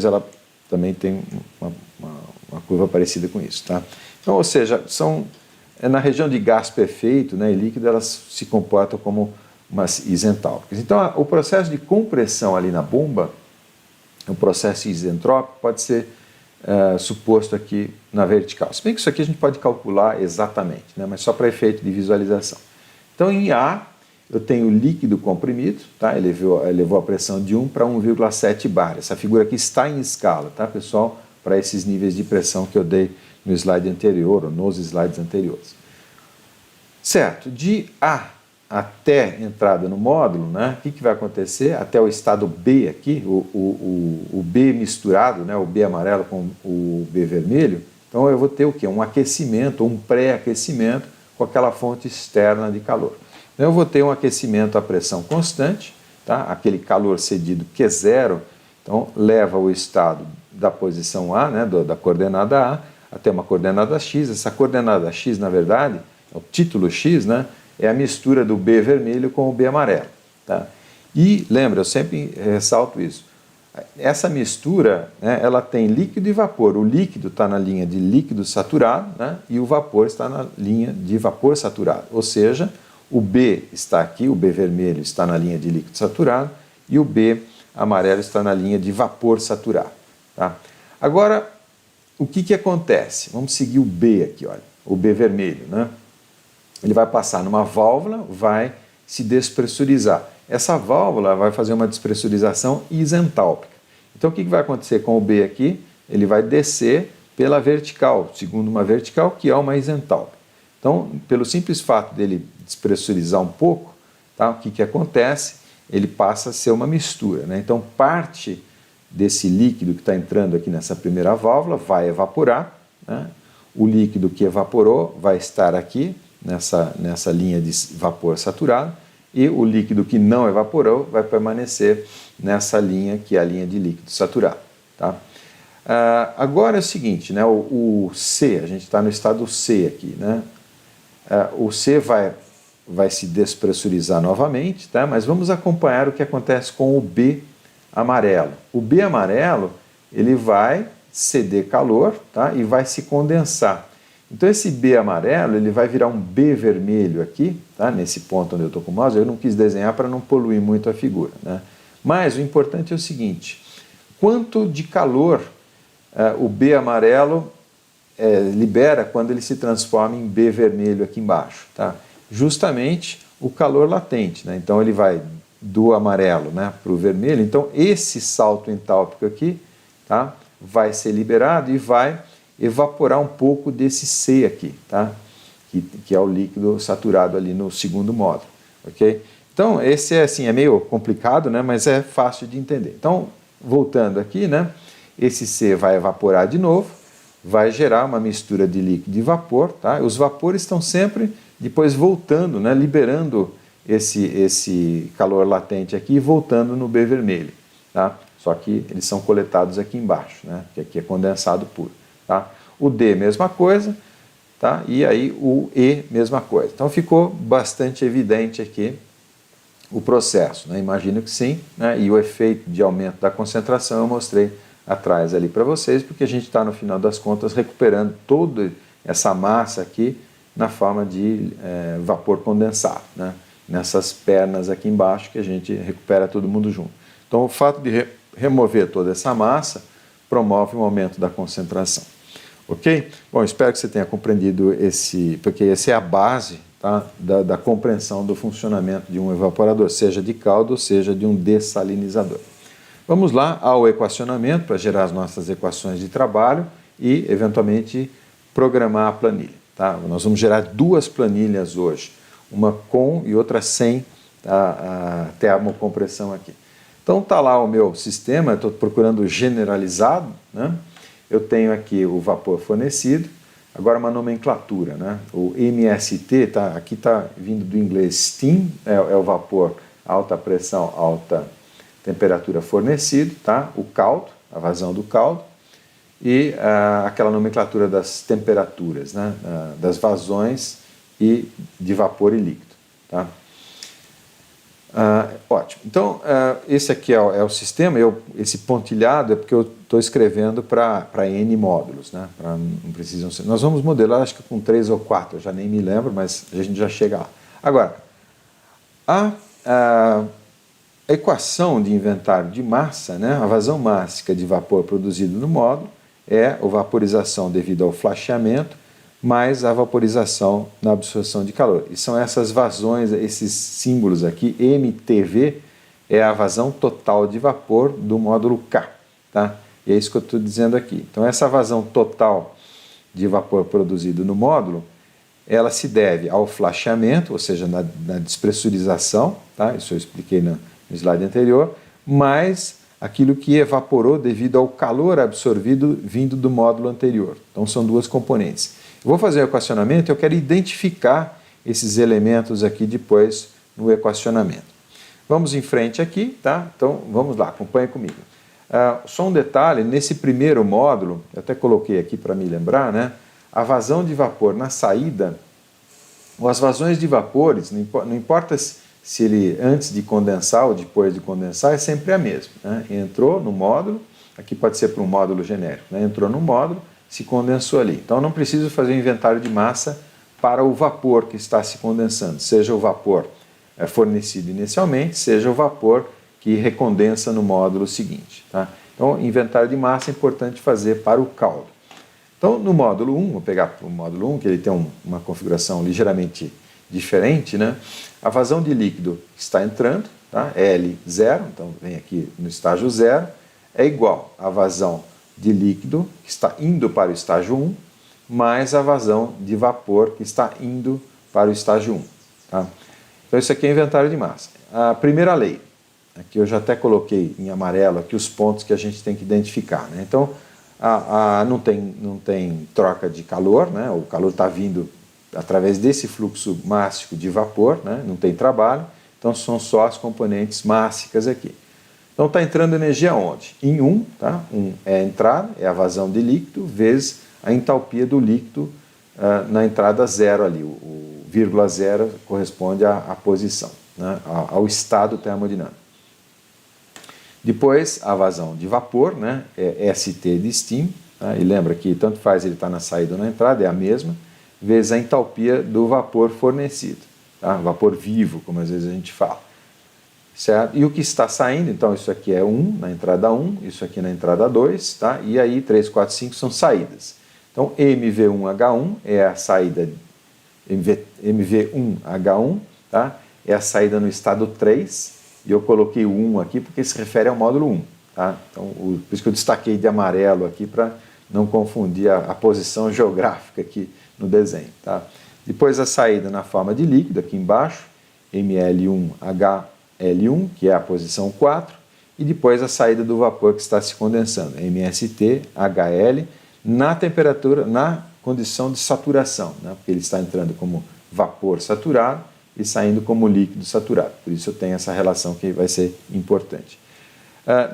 ela também tem uma curva parecida com isso, tá? Então, ou seja, na região de gás perfeito, né, e líquido, elas se comportam como umas isentrópicas. Então, o processo de compressão ali na bomba, o processo isentrópico, pode ser suposto aqui na vertical. Se bem que isso aqui a gente pode calcular exatamente, né? Mas só para efeito de visualização. Então, em A, eu tenho líquido comprimido, tá? Elevou a pressão de 1 para 1,7 bar. Essa figura aqui está em escala, tá, pessoal? Para esses níveis de pressão que eu dei no slide anterior, ou nos slides anteriores. Certo, de A até entrada no módulo, né, o que vai acontecer? Até o estado B aqui, o B misturado, né, o B amarelo com o B vermelho, então eu vou ter o quê? Um aquecimento, um pré-aquecimento com aquela fonte externa de calor. Então eu vou ter um aquecimento a pressão constante, tá? Aquele calor cedido Q0, então leva o estado da posição A, né, da coordenada A, até uma coordenada X. Essa coordenada X, na verdade, o título X, né, é a mistura do B vermelho com o B amarelo. Tá? E lembra, eu sempre ressalto isso, essa mistura, né, ela tem líquido e vapor. O líquido está na linha de líquido saturado, né, e o vapor está na linha de vapor saturado. Ou seja, o B está aqui, o B vermelho está na linha de líquido saturado e o B amarelo está na linha de vapor saturado. Tá? Agora, o que acontece? Vamos seguir o B aqui, olha, o B vermelho, né? Ele vai passar numa válvula, vai se despressurizar. Essa válvula vai fazer uma despressurização isentálpica. Então o que vai acontecer com o B aqui? Ele vai descer pela vertical, segundo uma vertical que é uma isentálpica. Então, pelo simples fato dele despressurizar um pouco, tá? O que acontece? Ele passa a ser uma mistura, né? Então parte desse líquido que está entrando aqui nessa primeira válvula vai evaporar, né? O líquido que evaporou vai estar aqui, nessa linha de vapor saturado, e o líquido que não evaporou vai permanecer nessa linha que é a linha de líquido saturado. Tá? Agora é o seguinte, né, o C, a gente está no estado C aqui, né? O C vai se despressurizar novamente, tá? Mas vamos acompanhar o que acontece com o B amarelo. O B amarelo ele vai ceder calor, tá? E vai se condensar. Então esse B amarelo ele vai virar um B vermelho aqui, tá? Nesse ponto onde eu estou com o mouse. Eu não quis desenhar para não poluir muito a figura, né? Mas o importante é o seguinte, quanto de calor o B amarelo libera quando ele se transforma em B vermelho aqui embaixo, tá? Justamente o calor latente, né? Então ele vai do amarelo, né, para o vermelho. Então esse salto entálpico aqui, tá, vai ser liberado e vai evaporar um pouco desse C aqui, tá? Que é o líquido saturado ali no segundo módulo, ok? Então, esse é meio complicado, né? Mas é fácil de entender. Então, voltando aqui, né? Esse C vai evaporar de novo, vai gerar uma mistura de líquido e vapor, tá? Os vapores estão sempre depois voltando, né? Liberando esse calor latente aqui e voltando no B vermelho, tá? Só que eles são coletados aqui embaixo, né? Que aqui é condensado puro. Tá? O D, mesma coisa, tá? E aí o E, mesma coisa. Então ficou bastante evidente aqui o processo, né? Imagino que sim, né? E o efeito de aumento da concentração eu mostrei atrás ali para vocês, porque a gente está no final das contas recuperando toda essa massa aqui na forma de vapor condensado, né? Nessas pernas aqui embaixo que a gente recupera todo mundo junto. Então o fato de remover toda essa massa promove um aumento da concentração. Ok? Bom, espero que você tenha compreendido porque essa é a base, tá, da compreensão do funcionamento de um evaporador, seja de caldo, seja de um dessalinizador. Vamos lá ao equacionamento para gerar as nossas equações de trabalho e, eventualmente, programar a planilha. Tá? Nós vamos gerar duas planilhas hoje, uma com e outra sem a termocompressão aqui. Então está lá o meu sistema, eu estou procurando generalizado, né? Eu tenho aqui o vapor fornecido, agora uma nomenclatura, né? O MST, tá, aqui está vindo do inglês steam, é o vapor alta pressão, alta temperatura fornecido, tá? O caldo, a vazão do caldo, e aquela nomenclatura das temperaturas, né? Das vazões e de vapor e líquido, tá? Ótimo. Então, esse aqui é o sistema. Esse pontilhado é porque eu estou escrevendo para N módulos, né? Não precisam ser. Nós vamos modelar, acho que com 3 ou 4, eu já nem me lembro, mas a gente já chega lá. Agora, a a equação de inventário de massa, né, a vazão mássica de vapor produzido no módulo é a vaporização devido ao flasheamento mais a vaporização na absorção de calor. E são essas vazões, esses símbolos aqui, MTV, é a vazão total de vapor do módulo K. Tá? E é isso que eu estou dizendo aqui. Então, essa vazão total de vapor produzido no módulo, ela se deve ao flasheamento, ou seja, na despressurização, tá? Isso eu expliquei no slide anterior, mais aquilo que evaporou devido ao calor absorvido vindo do módulo anterior. Então, são duas componentes. Eu vou fazer o equacionamento, eu quero identificar esses elementos aqui depois no equacionamento. Vamos em frente aqui, tá? Então, vamos lá, acompanhe comigo. Só um detalhe, nesse primeiro módulo, eu até coloquei aqui para me lembrar, né? A vazão de vapor na saída, ou as vazões de vapores, não importa se ele antes de condensar ou depois de condensar, é sempre a mesma. Né? Entrou no módulo, aqui pode ser para um módulo genérico, né? Entrou no módulo, se condensou ali. Então não preciso fazer um inventário de massa para o vapor que está se condensando, seja o vapor fornecido inicialmente, seja o vapor que recondensa no módulo seguinte. Tá? Então, inventário de massa é importante fazer para o caldo. Então, no módulo 1, vou pegar o módulo 1, que ele tem uma configuração ligeiramente diferente, né? A vazão de líquido que está entrando, tá? L0, então vem aqui no estágio 0, é igual à vazão de líquido que está indo para o estágio 1, mais a vazão de vapor que está indo para o estágio 1. Tá? Então, isso aqui é inventário de massa. A primeira lei, aqui eu já até coloquei em amarelo aqui os pontos que a gente tem que identificar. Né? Então, não tem troca de calor, né? O calor está vindo através desse fluxo mássico de vapor, né? Não tem trabalho, então são só as componentes mássicas aqui. Então está entrando energia onde? Em 1, tá? 1 é a entrada, é a vazão de líquido, vezes a entalpia do líquido na entrada 0 ali, o vírgula 0 corresponde à posição, né? Ao estado termodinâmico. Depois, a vazão de vapor, né, é ST de steam, tá? E lembra que tanto faz ele estar na saída ou na entrada, é a mesma, vezes a entalpia do vapor fornecido, tá? Vapor vivo, como às vezes a gente fala. Certo? E o que está saindo, então isso aqui é 1 na entrada 1, isso aqui na entrada 2, tá? E aí 3, 4, 5 são saídas. Então, MV1H1 é a saída, MV1H1, tá? É a saída no estado 3, e eu coloquei o 1 aqui porque se refere ao módulo 1. Tá? Então, por isso que eu destaquei de amarelo aqui para não confundir a posição geográfica aqui no desenho. Tá? Depois a saída na forma de líquido, aqui embaixo, ML1HL1, que é a posição 4, e depois a saída do vapor que está se condensando, MSTHL, na temperatura, na condição de saturação, né? Porque ele está entrando como vapor saturado e saindo como líquido saturado. Por isso eu tenho essa relação que vai ser importante.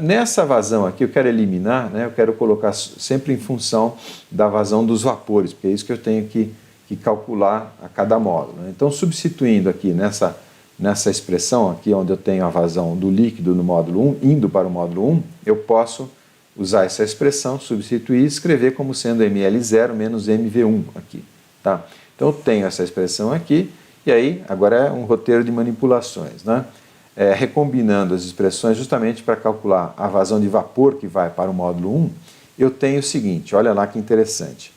Nessa vazão aqui eu quero eliminar, né, eu quero colocar sempre em função da vazão dos vapores, porque é isso que eu tenho que calcular a cada módulo. Né? Então, substituindo aqui nessa expressão aqui, onde eu tenho a vazão do líquido no módulo 1, indo para o módulo 1, eu posso usar essa expressão, substituir e escrever como sendo ML0 menos MV1 aqui. Tá? Então, eu tenho essa expressão aqui, e aí, agora é um roteiro de manipulações, né? Recombinando as expressões justamente para calcular a vazão de vapor que vai para o módulo 1, eu tenho o seguinte, olha lá que interessante.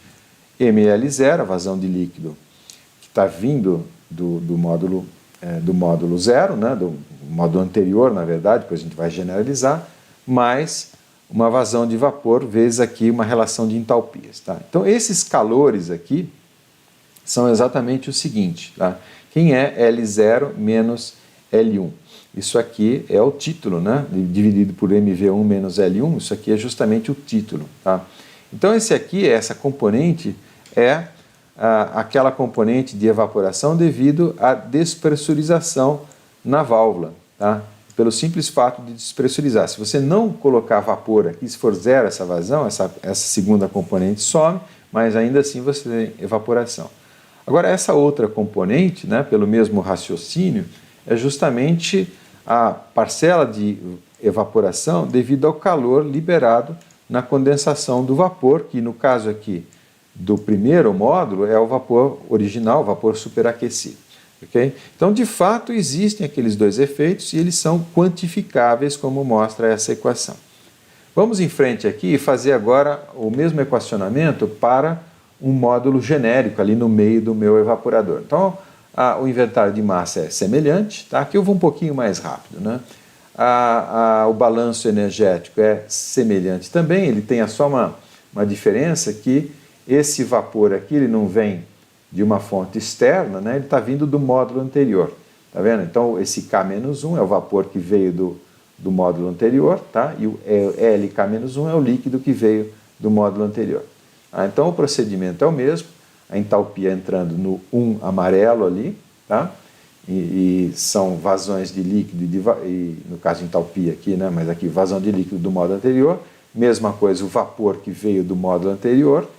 ML0, a vazão de líquido que está vindo do módulo 0, né? Do módulo anterior, na verdade, depois a gente vai generalizar, mais uma vazão de vapor vezes aqui uma relação de entalpias. Tá? Então, esses calores aqui são exatamente o seguinte, tá? Quem é L0 menos L1? Isso aqui é o título, né? Dividido por MV1 menos L1, isso aqui é justamente o título. Tá? Então, essa componente é aquela componente de evaporação devido à despressurização na válvula. Tá? Pelo simples fato de despressurizar. Se você não colocar vapor aqui, se for zero essa vazão, essa segunda componente some, mas ainda assim você tem evaporação. Agora, essa outra componente, né, pelo mesmo raciocínio, é justamente a parcela de evaporação devido ao calor liberado na condensação do vapor, que no caso aqui do primeiro módulo é o vapor original, o vapor superaquecido. Okay? Então, de fato, existem aqueles dois efeitos e eles são quantificáveis, como mostra essa equação. Vamos em frente aqui e fazer agora o mesmo equacionamento para um módulo genérico ali no meio do meu evaporador. Então, o inventário de massa é semelhante, tá? Aqui eu vou um pouquinho mais rápido, né? O balanço energético é semelhante também, ele tem só uma diferença que esse vapor aqui ele não vem de uma fonte externa, né? Ele está vindo do módulo anterior, tá vendo? Então esse K-1 é o vapor que veio do módulo anterior, tá? E o LK-1 é o líquido que veio do módulo anterior. Então o procedimento é o mesmo, a entalpia entrando no 1 amarelo ali, tá? E são vazões de líquido, e no caso de entalpia aqui, né? Mas aqui vazão de líquido do módulo anterior, mesma coisa o vapor que veio do módulo anterior,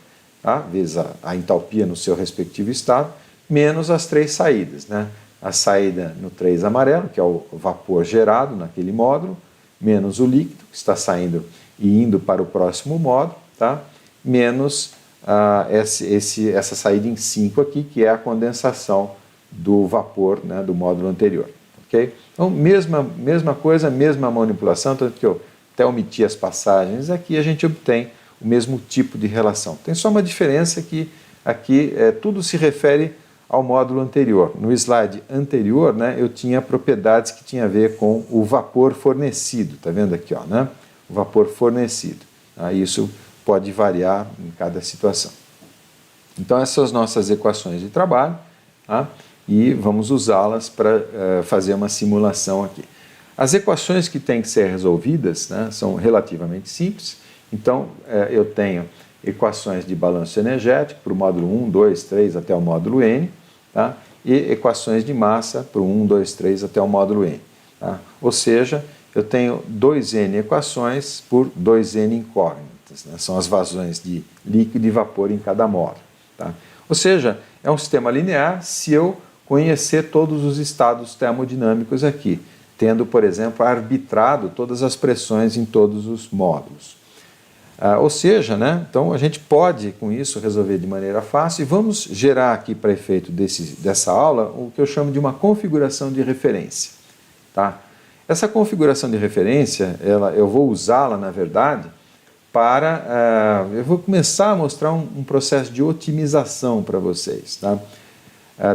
tá? Vezes a entalpia no seu respectivo estado, menos as três saídas, né? A saída no 3 amarelo, que é o vapor gerado naquele módulo, menos o líquido que está saindo e indo para o próximo módulo, tá? Menos essa saída em 5 aqui, que é a condensação do vapor, né, do módulo anterior. Okay? Então, mesma coisa, mesma manipulação, tanto que eu até omiti as passagens, aqui a gente obtém o mesmo tipo de relação. Tem só uma diferença que aqui tudo se refere ao módulo anterior. No slide anterior, né, eu tinha propriedades que tinham a ver com o vapor fornecido, tá vendo aqui, ó, né? O vapor fornecido. Isso pode variar em cada situação. Então essas são as nossas equações de trabalho, tá? E vamos usá-las para fazer uma simulação aqui. As equações que têm que ser resolvidas, né, são relativamente simples. Então eu tenho equações de balanço energético para o módulo 1, 2, 3 até o módulo N, tá? E equações de massa para o 1, 2, 3 até o módulo N. Tá? Ou seja, eu tenho 2N equações por 2N incógnitas, né? São as vazões de líquido e vapor em cada módulo. Tá? Ou seja, é um sistema linear se eu conhecer todos os estados termodinâmicos aqui, tendo, por exemplo, arbitrado todas as pressões em todos os módulos. Ou seja, né, então a gente pode, com isso, resolver de maneira fácil e vamos gerar aqui, para efeito dessa aula, o que eu chamo de uma configuração de referência. Tá? Essa configuração de referência, eu vou usá-la, na verdade, eu vou começar a mostrar um processo de otimização para vocês, tá?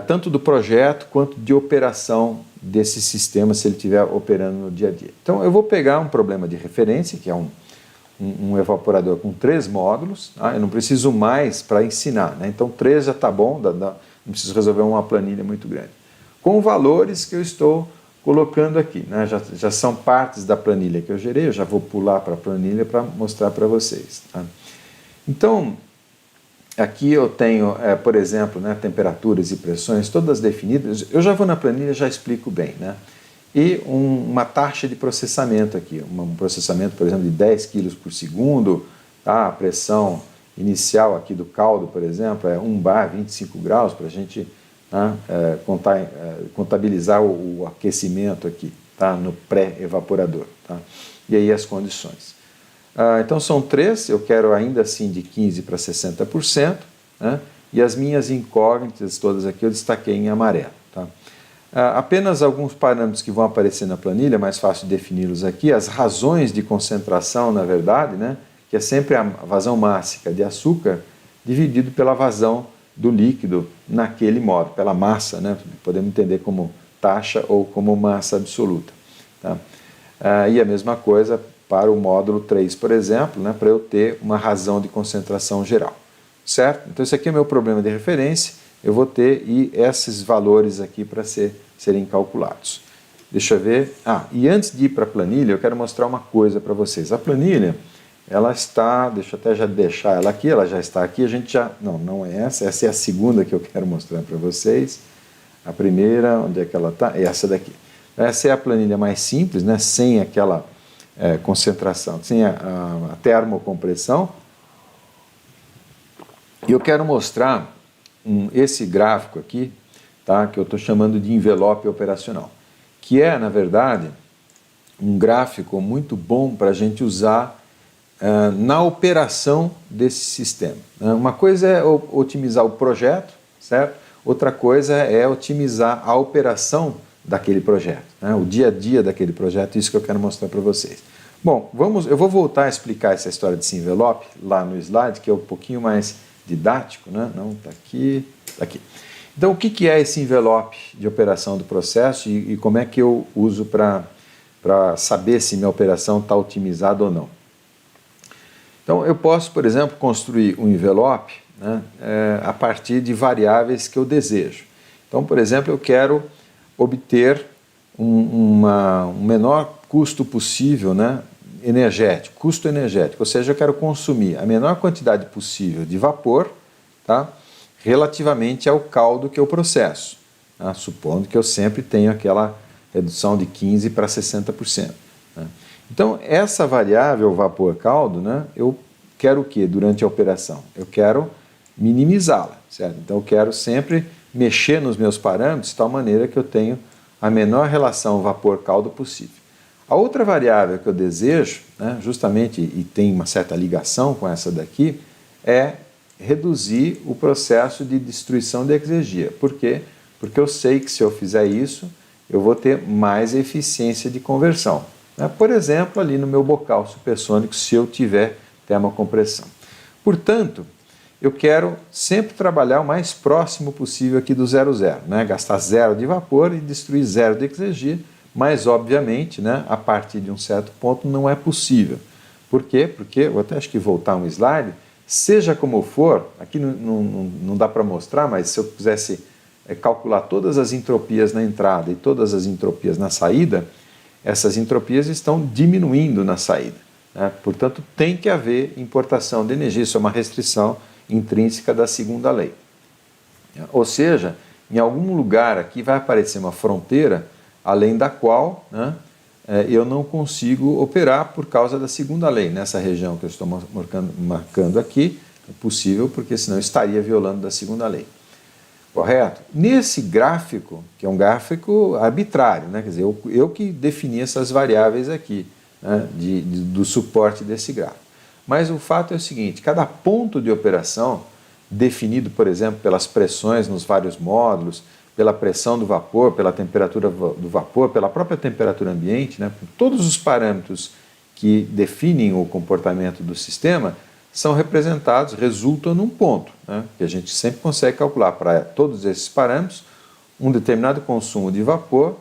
Tanto do projeto quanto de operação desse sistema, se ele estiver operando no dia a dia. Então eu vou pegar um problema de referência, que é um evaporador com 3 módulos, tá? Eu não preciso mais para ensinar, né? Então 3 já está bom, não preciso resolver uma planilha muito grande. Com valores que eu estou colocando aqui, né? Já são partes da planilha que eu gerei, eu já vou pular para a planilha para mostrar para vocês. Tá? Então, aqui eu tenho, por exemplo, né, temperaturas e pressões todas definidas, eu já vou na planilha e já explico bem, né? E uma taxa de processamento aqui, um processamento, por exemplo, de 10 kg por segundo, tá? A pressão inicial aqui do caldo, por exemplo, é 1 bar, 25 graus, para a gente contabilizar o aquecimento aqui, tá? No pré-evaporador. Tá? E aí as condições. Então são 3, eu quero ainda assim de 15% para 60%, né? E as minhas incógnitas todas aqui eu destaquei em amarelo. Tá? Apenas alguns parâmetros que vão aparecer na planilha, é mais fácil defini-los aqui, as razões de concentração, na verdade, né? Que é sempre a vazão mássica de açúcar dividido pela vazão do líquido naquele módulo, pela massa, né? Podemos entender como taxa ou como massa absoluta. Tá? E a mesma coisa para o módulo 3, por exemplo, né? Para eu ter uma razão de concentração geral. Certo? Então esse aqui é o meu problema de referência, eu vou ter esses valores aqui para serem calculados. Deixa eu ver. E antes de ir para a planilha, eu quero mostrar uma coisa para vocês. A planilha, ela está, deixa eu até já deixar ela aqui, ela já está aqui, não é essa é a segunda que eu quero mostrar para vocês. A primeira, onde é que ela está? É essa daqui. Essa é a planilha mais simples, né? Sem aquela concentração, sem a termocompressão. E eu quero mostrar esse gráfico aqui, tá? Que eu estou chamando de envelope operacional, que é, na verdade, um gráfico muito bom para a gente usar na operação desse sistema. Uma coisa é otimizar o projeto, certo? outra coisa é otimizar a operação daquele projeto, né? O dia a dia daquele projeto, isso que eu quero mostrar para vocês. Bom, eu vou voltar a explicar essa história desse envelope lá no slide, que é um pouquinho mais didático, né? Não, está aqui, tá aqui. Então, o que é esse envelope de operação do processo e como é que eu uso para saber se minha operação está otimizada ou não? Então, eu posso, por exemplo, construir um envelope, né, a partir de variáveis que eu desejo. Então, por exemplo, eu quero obter um menor custo possível, né, energético, custo energético, ou seja, eu quero consumir a menor quantidade possível de vapor, tá, relativamente ao caldo que eu processo, tá, supondo que eu sempre tenho aquela redução de 15% para 60%. Né. Então, essa variável vapor-caldo, né, eu quero o que durante a operação? Eu quero minimizá-la, certo? Então, eu quero sempre mexer nos meus parâmetros de tal maneira que eu tenho a menor relação vapor-caldo possível. A outra variável que eu desejo, né, justamente, e tem uma certa ligação com essa daqui, é reduzir o processo de destruição de exergia. Por quê? Porque eu sei que se eu fizer isso, eu vou ter mais eficiência de conversão. Né? Por exemplo, ali no meu bocal supersônico, se eu tiver termocompressão. Portanto, eu quero sempre trabalhar o mais próximo possível aqui do 0,0, né? Gastar 0 de vapor e destruir 0 de exergia, mas obviamente, né, a partir de um certo ponto não é possível. Por quê? Porque, eu até acho que voltar um slide, seja como for, aqui não dá para mostrar, mas se eu quisesse calcular todas as entropias na entrada e todas as entropias na saída, essas entropias estão diminuindo na saída. Né? Portanto, tem que haver importação de energia, isso é uma restrição intrínseca da segunda lei. Ou seja, em algum lugar aqui vai aparecer uma fronteira além da qual, né, eu não consigo operar por causa da segunda lei. Nessa região que eu estou marcando aqui, é possível porque senão eu estaria violando da segunda lei. Correto? Nesse gráfico, que é um gráfico arbitrário, né, quer dizer, eu que defini essas variáveis aqui, né, do suporte desse gráfico. Mas o fato é o seguinte, cada ponto de operação, definido, por exemplo, pelas pressões nos vários módulos, pela pressão do vapor, pela temperatura do vapor, pela própria temperatura ambiente, né, por todos os parâmetros que definem o comportamento do sistema, são representados, resultam num ponto, né, que a gente sempre consegue calcular para todos esses parâmetros um determinado consumo de vapor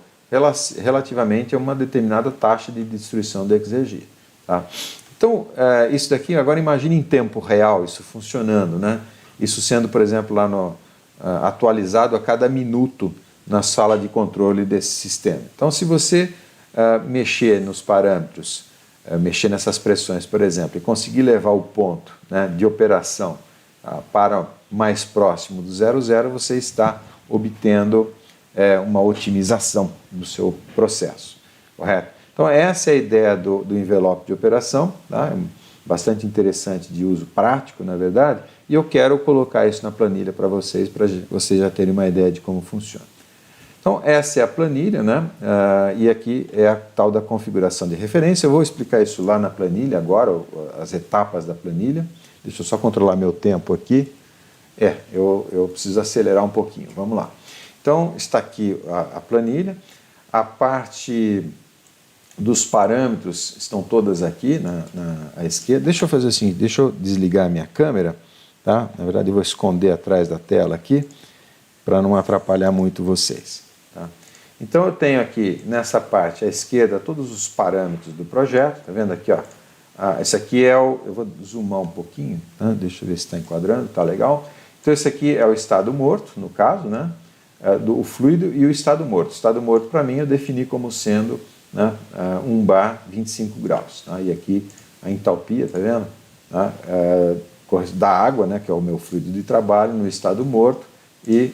relativamente a uma determinada taxa de destruição da exergia. Tá? Então, isso daqui, agora imagine em tempo real isso funcionando, né? Isso sendo, por exemplo, lá atualizado a cada minuto na sala de controle desse sistema. Então, se você mexer nos parâmetros, mexer nessas pressões, por exemplo, e conseguir levar o ponto, né, de operação para mais próximo do 0,0, você está obtendo uma otimização do seu processo, correto? Então, essa é a ideia do envelope de operação, tá? É bastante interessante, de uso prático, na verdade, e eu quero colocar isso na planilha para vocês já terem uma ideia de como funciona. Então, essa é a planilha, né? E aqui é a tal da configuração de referência. Eu vou explicar isso lá na planilha agora, as etapas da planilha. Deixa eu só controlar meu tempo aqui. Eu preciso acelerar um pouquinho, vamos lá. Então, está aqui a planilha, a parte dos parâmetros estão todas aqui à esquerda. Deixa eu fazer assim, deixa eu desligar a minha câmera, tá? Na verdade, eu vou esconder atrás da tela aqui, para não atrapalhar muito vocês. Tá? Então, eu tenho aqui, nessa parte à esquerda, todos os parâmetros do projeto, tá vendo aqui, ó? Esse aqui é eu vou zoomar um pouquinho, tá? Deixa eu ver se está enquadrando, tá legal. Então, esse aqui é o estado morto, no caso, né? O fluido e o estado morto. O estado morto, para mim, eu defini como sendo, né, 1 bar 25 graus. Tá? E aqui a entalpia, tá vendo? Tá? Da água, né, que é o meu fluido de trabalho, no estado morto, e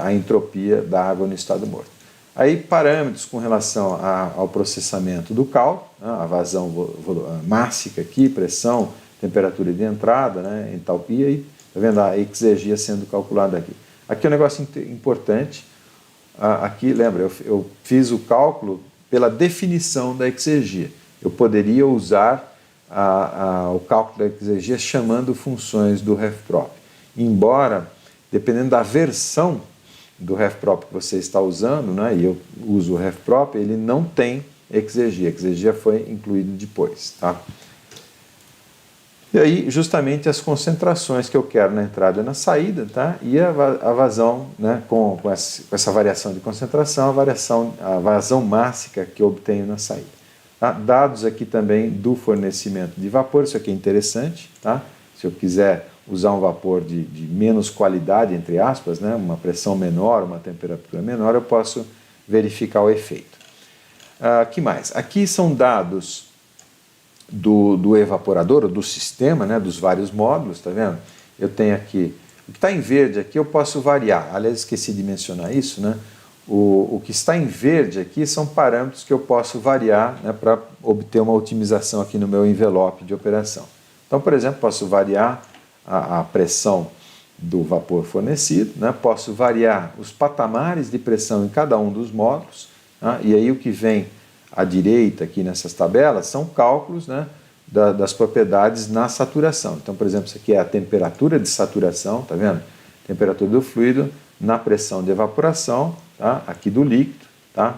a entropia da água no estado morto. Aí, parâmetros com relação ao processamento do caldo, né, a vazão mássica aqui, pressão, temperatura de entrada, né, entalpia, e tá vendo a exergia sendo calculada aqui. Aqui é um negócio importante. Aqui, lembra, eu fiz o cálculo pela definição da exergia. Eu poderia usar o cálculo da exergia chamando funções do RefProp. Embora dependendo da versão do RefProp que você está usando, né, e eu uso o RefProp, ele não tem exegia. A exegia foi incluído depois. Tá? E aí, justamente as concentrações que eu quero na entrada e na saída, tá? E a vazão, né, com essa variação de concentração, a vazão máxima que eu obtenho na saída. Tá? Dados aqui também do fornecimento de vapor, isso aqui é interessante. Tá? Se eu quiser usar um vapor de menos qualidade, entre aspas, né, uma pressão menor, uma temperatura menor, eu posso verificar o efeito. Que mais? Aqui são dados do evaporador, do sistema, né, dos vários módulos, tá vendo? Eu tenho aqui, o que está em verde aqui eu posso variar, aliás esqueci de mencionar isso, né? O que está em verde aqui são parâmetros que eu posso variar, né, para obter uma otimização aqui no meu envelope de operação. Então, por exemplo, posso variar a pressão do vapor fornecido, né? Posso variar os patamares de pressão em cada um dos módulos, né? E aí o que vem à direita aqui nessas tabelas são cálculos, né, das propriedades na saturação. Então, por exemplo, isso aqui é a temperatura de saturação, tá vendo? Temperatura do fluido na pressão de evaporação, tá? Aqui do líquido, tá?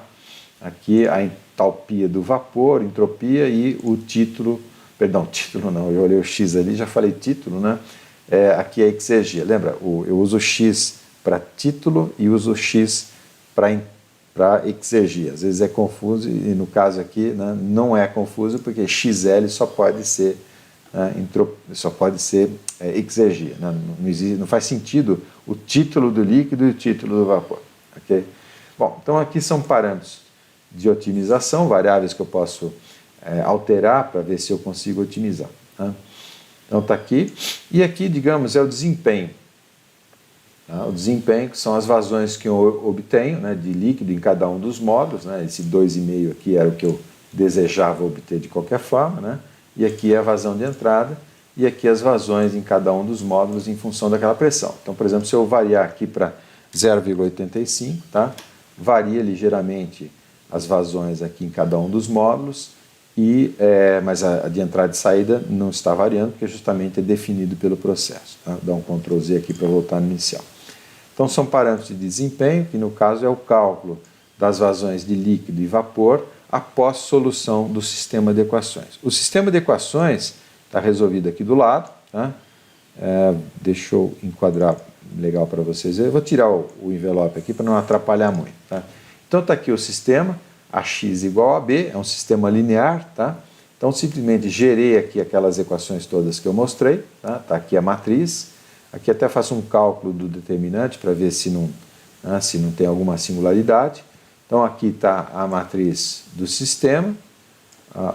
Aqui a entalpia do vapor, entropia e o título não, eu olhei o X ali, já falei título, né? Aqui é a exegia. Lembra, eu uso o X para título e uso o X para exegia. Às vezes é confuso e no caso aqui, né, não é confuso porque XL só pode ser, exegia. Né? Não faz sentido o título do líquido e o título do vapor. Okay? Bom, então aqui são parâmetros de otimização, variáveis que eu posso alterar para ver se eu consigo otimizar. Né? Então está aqui. E aqui, digamos, é o desempenho. Tá? O desempenho, que são as vazões que eu obtenho, né, de líquido em cada um dos módulos. Né? Esse 2,5 aqui era o que eu desejava obter de qualquer forma. Né? E aqui é a vazão de entrada. E aqui as vazões em cada um dos módulos em função daquela pressão. Então, por exemplo, se eu variar aqui para 0,85, tá? Varia ligeiramente as vazões aqui em cada um dos módulos, mas a de entrada e saída não está variando, porque justamente é definido pelo processo. Tá? Dá um Ctrl Z aqui para voltar no inicial. Então são parâmetros de desempenho, que no caso é o cálculo das vazões de líquido e vapor após solução do sistema de equações. O sistema de equações está resolvido aqui do lado. Tá? Deixa eu enquadrar legal para vocês verem. Eu vou tirar o envelope aqui para não atrapalhar muito. Tá? Então está aqui o sistema, AX igual a B, é um sistema linear, tá? Então simplesmente gerei aqui aquelas equações todas que eu mostrei, tá? Tá aqui a matriz, aqui até faço um cálculo do determinante para ver se não tem alguma singularidade. Então aqui está a matriz do sistema,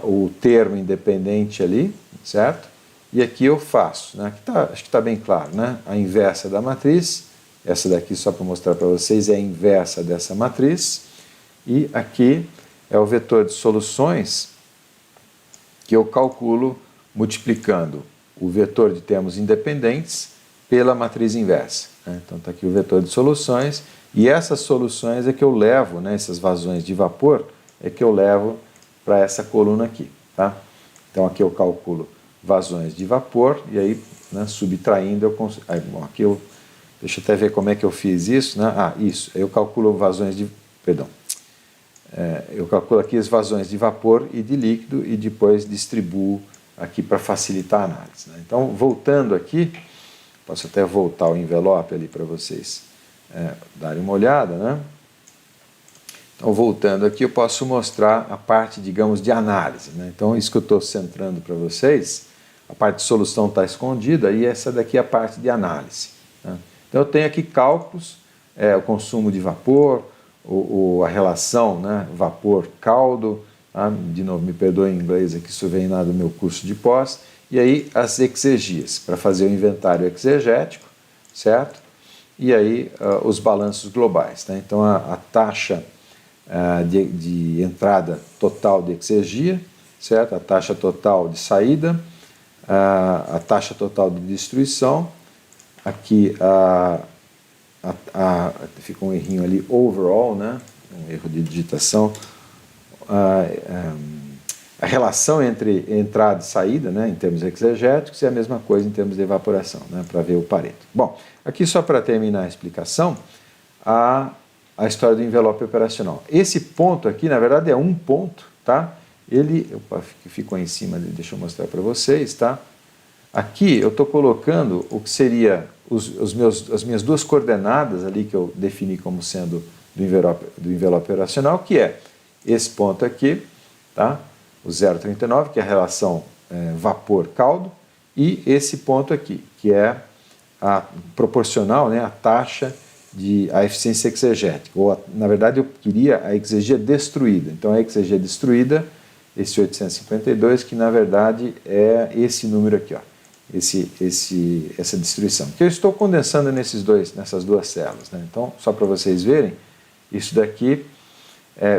o termo independente ali, certo? E aqui eu faço, né? Aqui acho que está bem claro, né? A inversa da matriz, essa daqui só para mostrar para vocês é a inversa dessa matriz. E aqui é o vetor de soluções que eu calculo multiplicando o vetor de termos independentes pela matriz inversa. Né? Então está aqui o vetor de soluções e essas soluções é que eu levo, né, essas vazões de vapor, é que eu levo para essa coluna aqui. Tá? Então aqui eu calculo vazões de vapor e aí, né, subtraindo eu consigo... Deixa eu até ver como é que eu fiz isso. Né? Isso. Eu calculo vazões de... eu calculo aqui as vazões de vapor e de líquido e depois distribuo aqui para facilitar a análise. Né? Então, voltando aqui, posso até voltar o envelope ali para vocês darem uma olhada. Né? Então, voltando aqui, eu posso mostrar a parte, digamos, de análise. Né? Então, isso que eu estou centrando para vocês, a parte de solução está escondida e essa daqui é a parte de análise. Né? Então, eu tenho aqui cálculos, o consumo de vapor, a relação, né, vapor-caldo, tá? De novo, me perdoe em inglês, aqui isso vem lá do meu curso de pós, e aí as exegias, para fazer o inventário exegético, certo? E aí os balanços globais. Tá? Então a taxa de entrada total de exegia, certo? A taxa total de saída, a taxa total de destruição, aqui fica um errinho ali, overall, né? Um erro de digitação, a relação entre entrada e saída, né, em termos exegéticos, e a mesma coisa em termos de evaporação, né, para ver o Pareto. Bom, aqui só para terminar a explicação, a história do envelope operacional. Esse ponto aqui, na verdade, é um ponto, tá? Ele, opa, ficou em cima, deixa eu mostrar para vocês, tá? Aqui eu estou colocando o que seria as minhas duas coordenadas ali que eu defini como sendo do envelope operacional, que é esse ponto aqui, tá? O 0,39, que é a relação vapor-caldo, e esse ponto aqui, que é a proporcional, né, a taxa a eficiência exegética, ou na verdade eu queria a exegia destruída. Então a exegia destruída, esse 852, que na verdade é esse número aqui, ó, essa destruição, que eu estou condensando nessas duas células, né? Então, só para vocês verem, isso daqui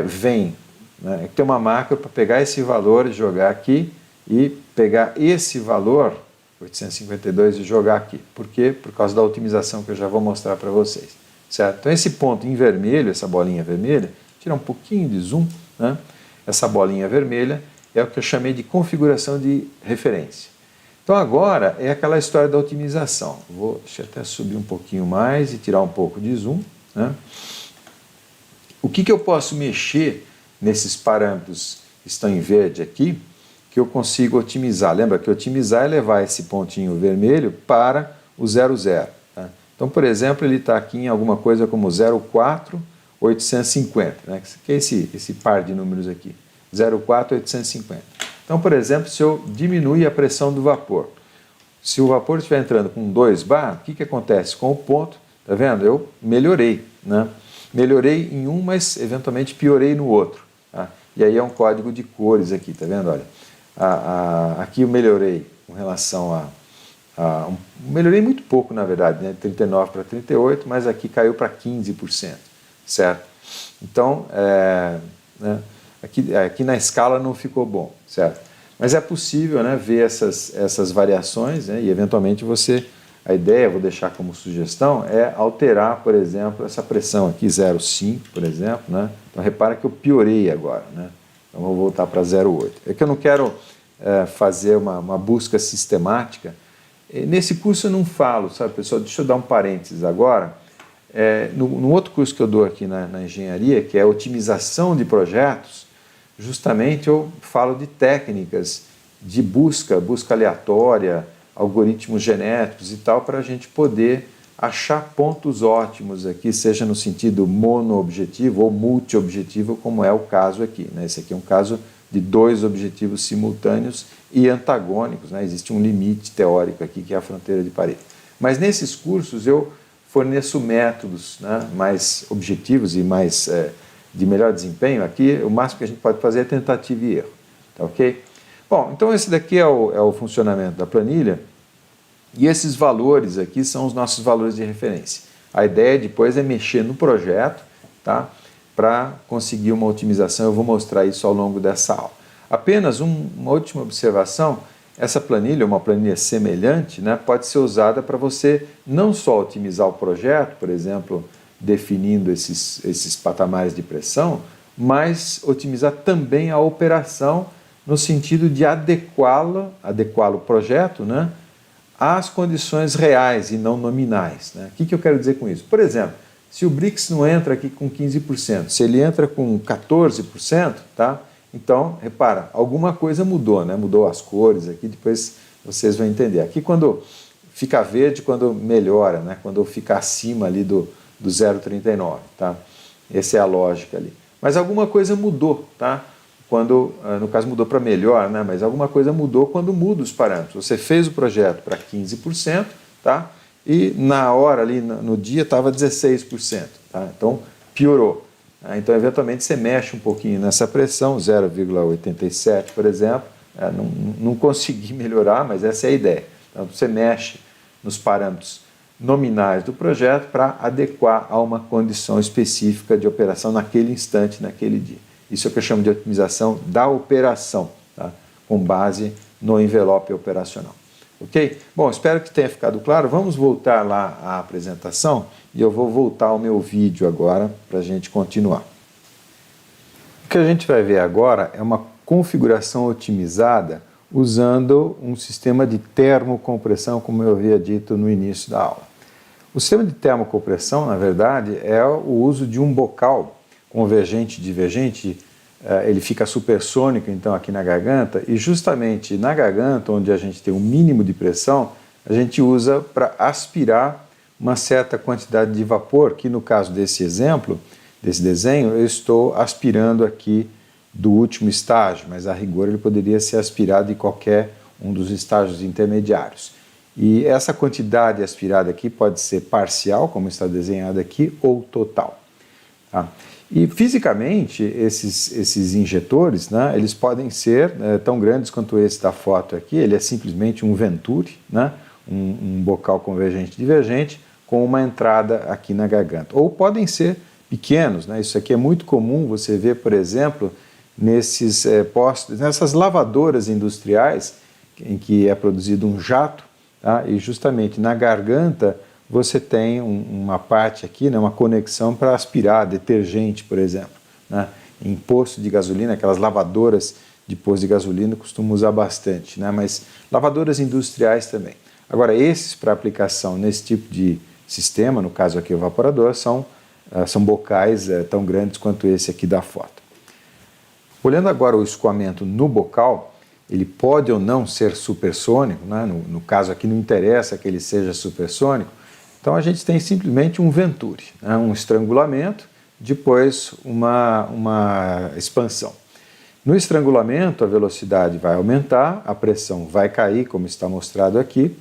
vem, né, tem uma máquina para pegar esse valor e jogar aqui, e pegar esse valor, 852, e jogar aqui. Por quê? Por causa da otimização que eu já vou mostrar para vocês. Certo? Então esse ponto em vermelho, essa bolinha vermelha, tirar um pouquinho de zoom, né? Essa bolinha vermelha é o que eu chamei de configuração de referência. Então agora é aquela história da otimização. Deixa eu até subir um pouquinho mais e tirar um pouco de zoom, né? O que eu posso mexer nesses parâmetros que estão em verde aqui, que eu consigo otimizar? Lembra que otimizar é levar esse pontinho vermelho para o 00. Então, por exemplo, ele está aqui em alguma coisa como 0,4850, né? Que é esse par de números aqui, 0,4850. Então, por exemplo, se eu diminuir a pressão do vapor, se o vapor estiver entrando com 2 bar, o que acontece com o ponto? Está vendo? Eu melhorei, né? Melhorei em um, mas eventualmente piorei no outro. Tá? E aí é um código de cores aqui, tá vendo? Olha, aqui eu melhorei com relação melhorei muito pouco, na verdade, né? 39 para 38, mas aqui caiu para 15%, certo? Então, né? aqui na escala não ficou bom, certo? Mas é possível, né, ver essas variações, né? E eventualmente a ideia, vou deixar como sugestão, é alterar, por exemplo, essa pressão aqui, 0,5, por exemplo, né? Então repara que eu piorei agora, né? Então vou voltar para 0,8. É que eu não quero fazer uma busca sistemática. Nesse curso eu não falo, sabe, pessoal? Deixa eu dar um parênteses agora. No outro curso que eu dou aqui na engenharia, que é otimização de projetos, justamente eu falo de técnicas de busca aleatória, algoritmos genéticos e tal, para a gente poder achar pontos ótimos aqui, seja no sentido monoobjetivo ou multiobjetivo, como é o caso aqui, né? Esse aqui é um caso de 2 objetivos simultâneos e antagônicos, né? Existe um limite teórico aqui, que é a fronteira de Pareto. Mas nesses cursos eu forneço métodos, né, mais objetivos e mais de melhor desempenho. Aqui o máximo que a gente pode fazer é tentativa e erro, tá ok? Bom, então esse daqui é o funcionamento da planilha, e esses valores aqui são os nossos valores de referência. A ideia depois é mexer no projeto, tá? Para conseguir uma otimização. Eu vou mostrar isso ao longo dessa aula. Apenas uma última observação: essa planilha, uma planilha semelhante, né, pode ser usada para você não só otimizar o projeto, por exemplo, definindo esses patamares de pressão, mas otimizar também a operação no sentido de adequar o projeto, né, às condições reais e não nominais, né? O que eu quero dizer com isso? Por exemplo, se o BRICS não entra aqui com 15%, se ele entra com 14%, tá? Então, repara, alguma coisa mudou, né? Mudou as cores aqui, depois vocês vão entender. Aqui quando fica verde, quando melhora, né? Quando fica acima ali do 0,39, tá? Essa é a lógica ali. Mas alguma coisa mudou, tá? Quando, no caso mudou para melhor, né? Mas alguma coisa mudou quando muda os parâmetros. Você fez o projeto para 15%, tá? E na hora ali, no dia, estava 16%, tá? Então piorou. Então, eventualmente, você mexe um pouquinho nessa pressão, 0,87, por exemplo. Não consegui melhorar, mas essa é a ideia. Então, você mexe nos parâmetros nominais do projeto para adequar a uma condição específica de operação naquele instante, naquele dia. Isso é o que eu chamo de otimização da operação, tá? Com base no envelope operacional. Ok? Bom, espero que tenha ficado claro. Vamos voltar lá à apresentação e eu vou voltar ao meu vídeo agora para a gente continuar. O que a gente vai ver agora é uma configuração otimizada usando um sistema de termocompressão, como eu havia dito no início da aula. O sistema de termocompressão, na verdade, é o uso de um bocal convergente e divergente. Ele fica supersônico, então, aqui na garganta, e justamente na garganta, onde a gente tem um mínimo de pressão, a gente usa para aspirar uma certa quantidade de vapor, que no caso desse exemplo, desse desenho, eu estou aspirando aqui do último estágio, mas a rigor ele poderia ser aspirado de qualquer um dos estágios intermediários. E essa quantidade aspirada aqui pode ser parcial, como está desenhado aqui, ou total. Tá? E fisicamente, esses injetores, né, eles podem ser tão grandes quanto esse da foto aqui. Ele é simplesmente um Venturi, né, um bocal convergente e divergente, com uma entrada aqui na garganta. Ou podem ser pequenos, né? Isso aqui é muito comum você ver, por exemplo, nesses postos, nessas lavadoras industriais, em que é produzido um jato, tá? E justamente na garganta você tem uma parte aqui, né, uma conexão para aspirar detergente, por exemplo. Né? Em posto de gasolina, aquelas lavadoras de posto de gasolina costumam usar bastante, né? Mas lavadoras industriais também. Agora, esses para aplicação nesse tipo de sistema, no caso aqui o evaporador, são bocais tão grandes quanto esse aqui da foto. Olhando agora o escoamento no bocal, ele pode ou não ser supersônico, né? No caso aqui não interessa que ele seja supersônico, então a gente tem simplesmente um Venturi, né? Um estrangulamento, depois uma expansão. No estrangulamento a velocidade vai aumentar, a pressão vai cair, como está mostrado aqui,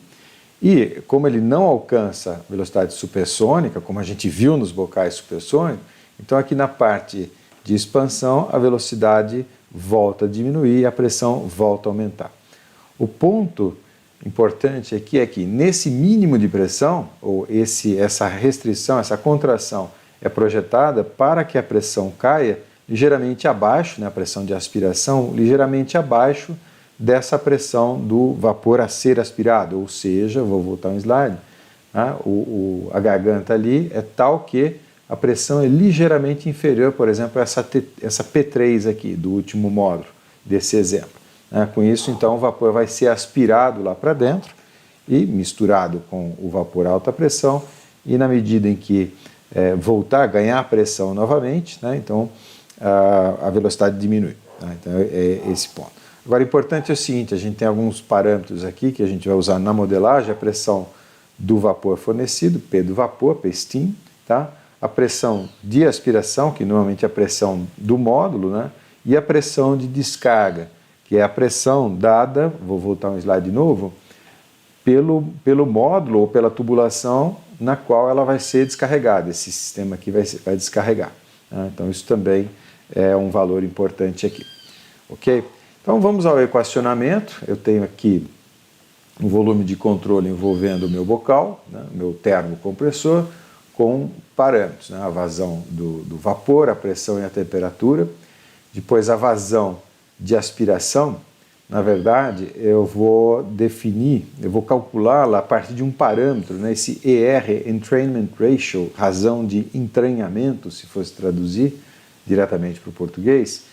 e como ele não alcança velocidade supersônica, como a gente viu nos bocais supersônicos, então aqui na parte de expansão a velocidade volta a diminuir e a pressão volta a aumentar. O ponto importante aqui é que nesse mínimo de pressão, ou essa restrição, essa contração é projetada para que a pressão caia ligeiramente abaixo, né, a pressão de aspiração ligeiramente abaixo dessa pressão do vapor a ser aspirado, ou seja, vou voltar um slide, né, a garganta ali é tal que a pressão é ligeiramente inferior, por exemplo, a essa P3 aqui, do último módulo desse exemplo. Né. Com isso, então, o vapor vai ser aspirado lá para dentro e misturado com o vapor a alta pressão, e na medida em que voltar a ganhar pressão novamente, né, então a velocidade diminui. Tá. Então, é esse ponto. Agora, o importante é o seguinte, a gente tem alguns parâmetros aqui que a gente vai usar na modelagem, a pressão do vapor fornecido, P do vapor, P steam, tá? A pressão de aspiração, que normalmente é a pressão do módulo, né? E a pressão de descarga, que é a pressão dada, vou voltar um slide de novo, pelo módulo ou pela tubulação na qual ela vai ser descarregada, esse sistema aqui vai descarregar. Tá? Então, isso também é um valor importante aqui. Ok? Então vamos ao equacionamento. Eu tenho aqui um volume de controle envolvendo o meu bocal, né, o meu termocompressor, com parâmetros, né, a vazão do vapor, a pressão e a temperatura. Depois a vazão de aspiração, na verdade, eu vou calculá-la a partir de um parâmetro, né, esse ER, Entrainment Ratio, razão de entranhamento, se fosse traduzir diretamente para o português.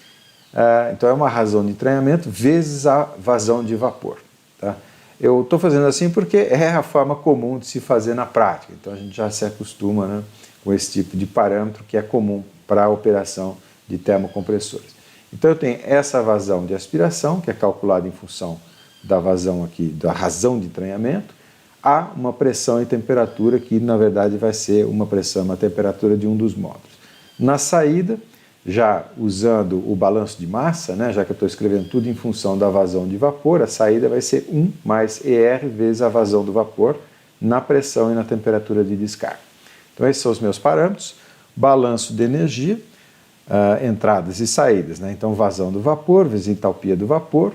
Então é uma razão de entranhamento vezes a vazão de vapor. Tá? Eu estou fazendo assim porque é a forma comum de se fazer na prática, então a gente já se acostuma, né, com esse tipo de parâmetro que é comum para a operação de termocompressores. Então eu tenho essa vazão de aspiração, que é calculada em função da vazão aqui, da razão de entranhamento, há uma pressão e temperatura que na verdade vai ser uma pressão e uma temperatura de um dos módulos. Na saída, já usando o balanço de massa, né, já que eu estou escrevendo tudo em função da vazão de vapor, a saída vai ser 1 mais ER vezes a vazão do vapor na pressão e na temperatura de descarga. Então esses são os meus parâmetros, balanço de energia, entradas e saídas, né? Então vazão do vapor vezes entalpia do vapor,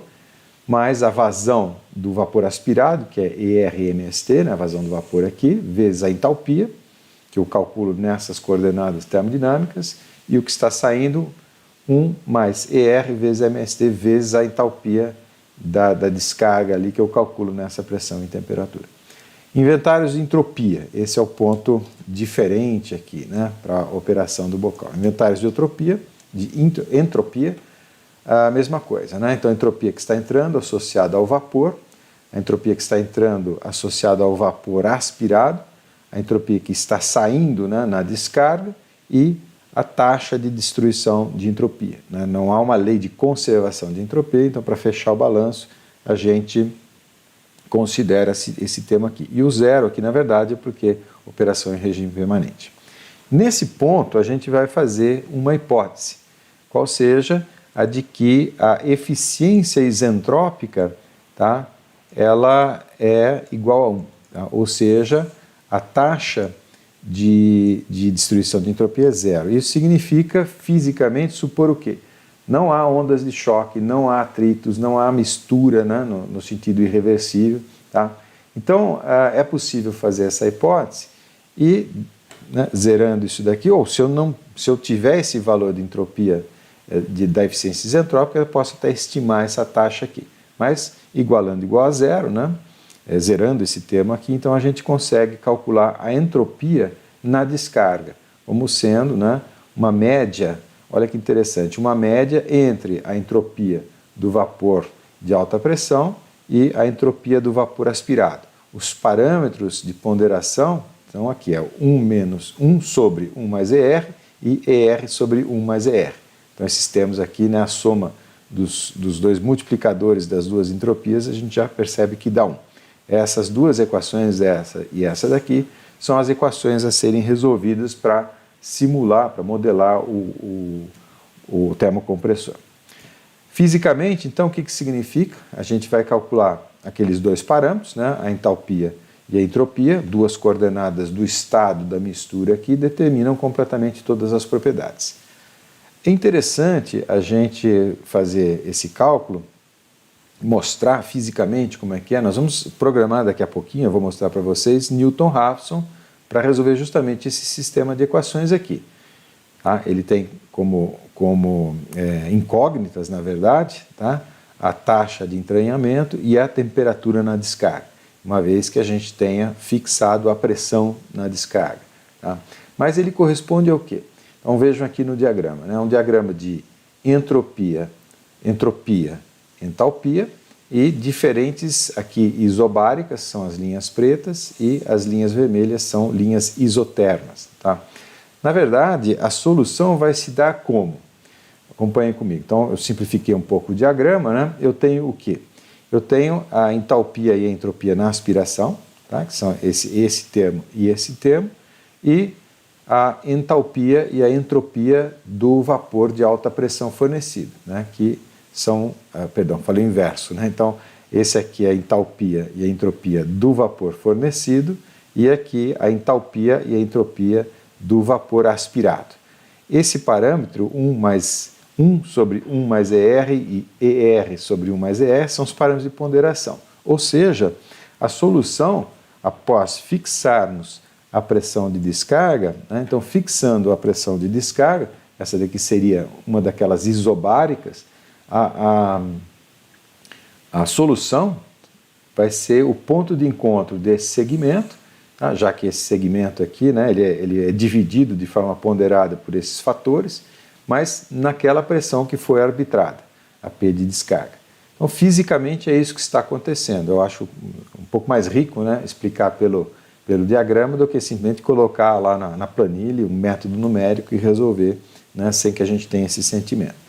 mais a vazão do vapor aspirado, que é ERMST, né, a vazão do vapor aqui, vezes a entalpia, que eu calculo nessas coordenadas termodinâmicas, e o que está saindo, 1 mais ER vezes MST vezes a entalpia da descarga ali que eu calculo nessa pressão e temperatura. Inventários de entropia, esse é o ponto diferente aqui, né, para a operação do bocal. Inventários de entropia, a mesma coisa, né? Então, a entropia que está entrando associada ao vapor, a entropia que está entrando associada ao vapor aspirado, a entropia que está saindo, né, na descarga e a taxa de destruição de entropia, né? Não há uma lei de conservação de entropia, então, para fechar o balanço, a gente considera esse tema aqui. E o zero aqui, na verdade, é porque operação em regime permanente. Nesse ponto, a gente vai fazer uma hipótese, qual seja a de que a eficiência isentrópica, tá, ela é igual a 1, tá? Ou seja, a taxa de destruição de entropia é zero. Isso significa, fisicamente, supor o quê? Não há ondas de choque, não há atritos, não há mistura, né, no sentido irreversível. Tá? Então, é possível fazer essa hipótese e, né, zerando isso daqui, ou se eu tiver esse valor de entropia da eficiência isentrópica, eu posso até estimar essa taxa aqui. Mas, igualando igual a zero, né, zerando esse termo aqui, então a gente consegue calcular a entropia na descarga, como sendo, né, uma média. Olha que interessante, uma média entre a entropia do vapor de alta pressão e a entropia do vapor aspirado. Os parâmetros de ponderação são aqui, é 1 menos 1 sobre 1 mais ER e ER sobre 1 mais ER. Então esses termos aqui, né, a soma dos dois multiplicadores das duas entropias, a gente já percebe que dá 1. Essas duas equações, essa e essa daqui, são as equações a serem resolvidas para simular, para modelar o termocompressor. Fisicamente, então, o que significa? A gente vai calcular aqueles dois parâmetros, né, a entalpia e a entropia, duas coordenadas do estado da mistura aqui, determinam completamente todas as propriedades. É interessante a gente fazer esse cálculo, mostrar fisicamente como é que é. Nós vamos programar daqui a pouquinho, eu vou mostrar para vocês, Newton-Raphson, para resolver justamente esse sistema de equações aqui. Tá? Ele tem como incógnitas, na verdade, tá, a taxa de entranhamento e a temperatura na descarga, uma vez que a gente tenha fixado a pressão na descarga. Tá? Mas ele corresponde ao quê? Então vejam aqui no diagrama, né? Um diagrama de entropia, entalpia, e diferentes aqui isobáricas, são as linhas pretas, e as linhas vermelhas são linhas isotermas. Tá? Na verdade, a solução vai se dar como? Acompanhem comigo. Então, eu simplifiquei um pouco o diagrama, né? Eu tenho o quê? Eu tenho a entalpia e a entropia na aspiração, tá? Que são esse termo e esse termo, e a entalpia e a entropia do vapor de alta pressão fornecido, né? Que são, falei o inverso, né? Então, esse aqui é a entalpia e a entropia do vapor fornecido, e aqui a entalpia e a entropia do vapor aspirado. Esse parâmetro, 1 sobre 1 mais ER e ER sobre 1 mais ER, são os parâmetros de ponderação. Ou seja, a solução, após fixarmos a pressão de descarga, né? Então, fixando a pressão de descarga, essa daqui seria uma daquelas isobáricas, a solução vai ser o ponto de encontro desse segmento, tá? Já que esse segmento aqui, né, ele é dividido de forma ponderada por esses fatores, mas naquela pressão que foi arbitrada, a P de descarga. Então, fisicamente, é isso que está acontecendo. Eu acho um pouco mais rico, né, explicar pelo diagrama do que simplesmente colocar lá na planilha um método numérico e resolver, né, sem que a gente tenha esse sentimento.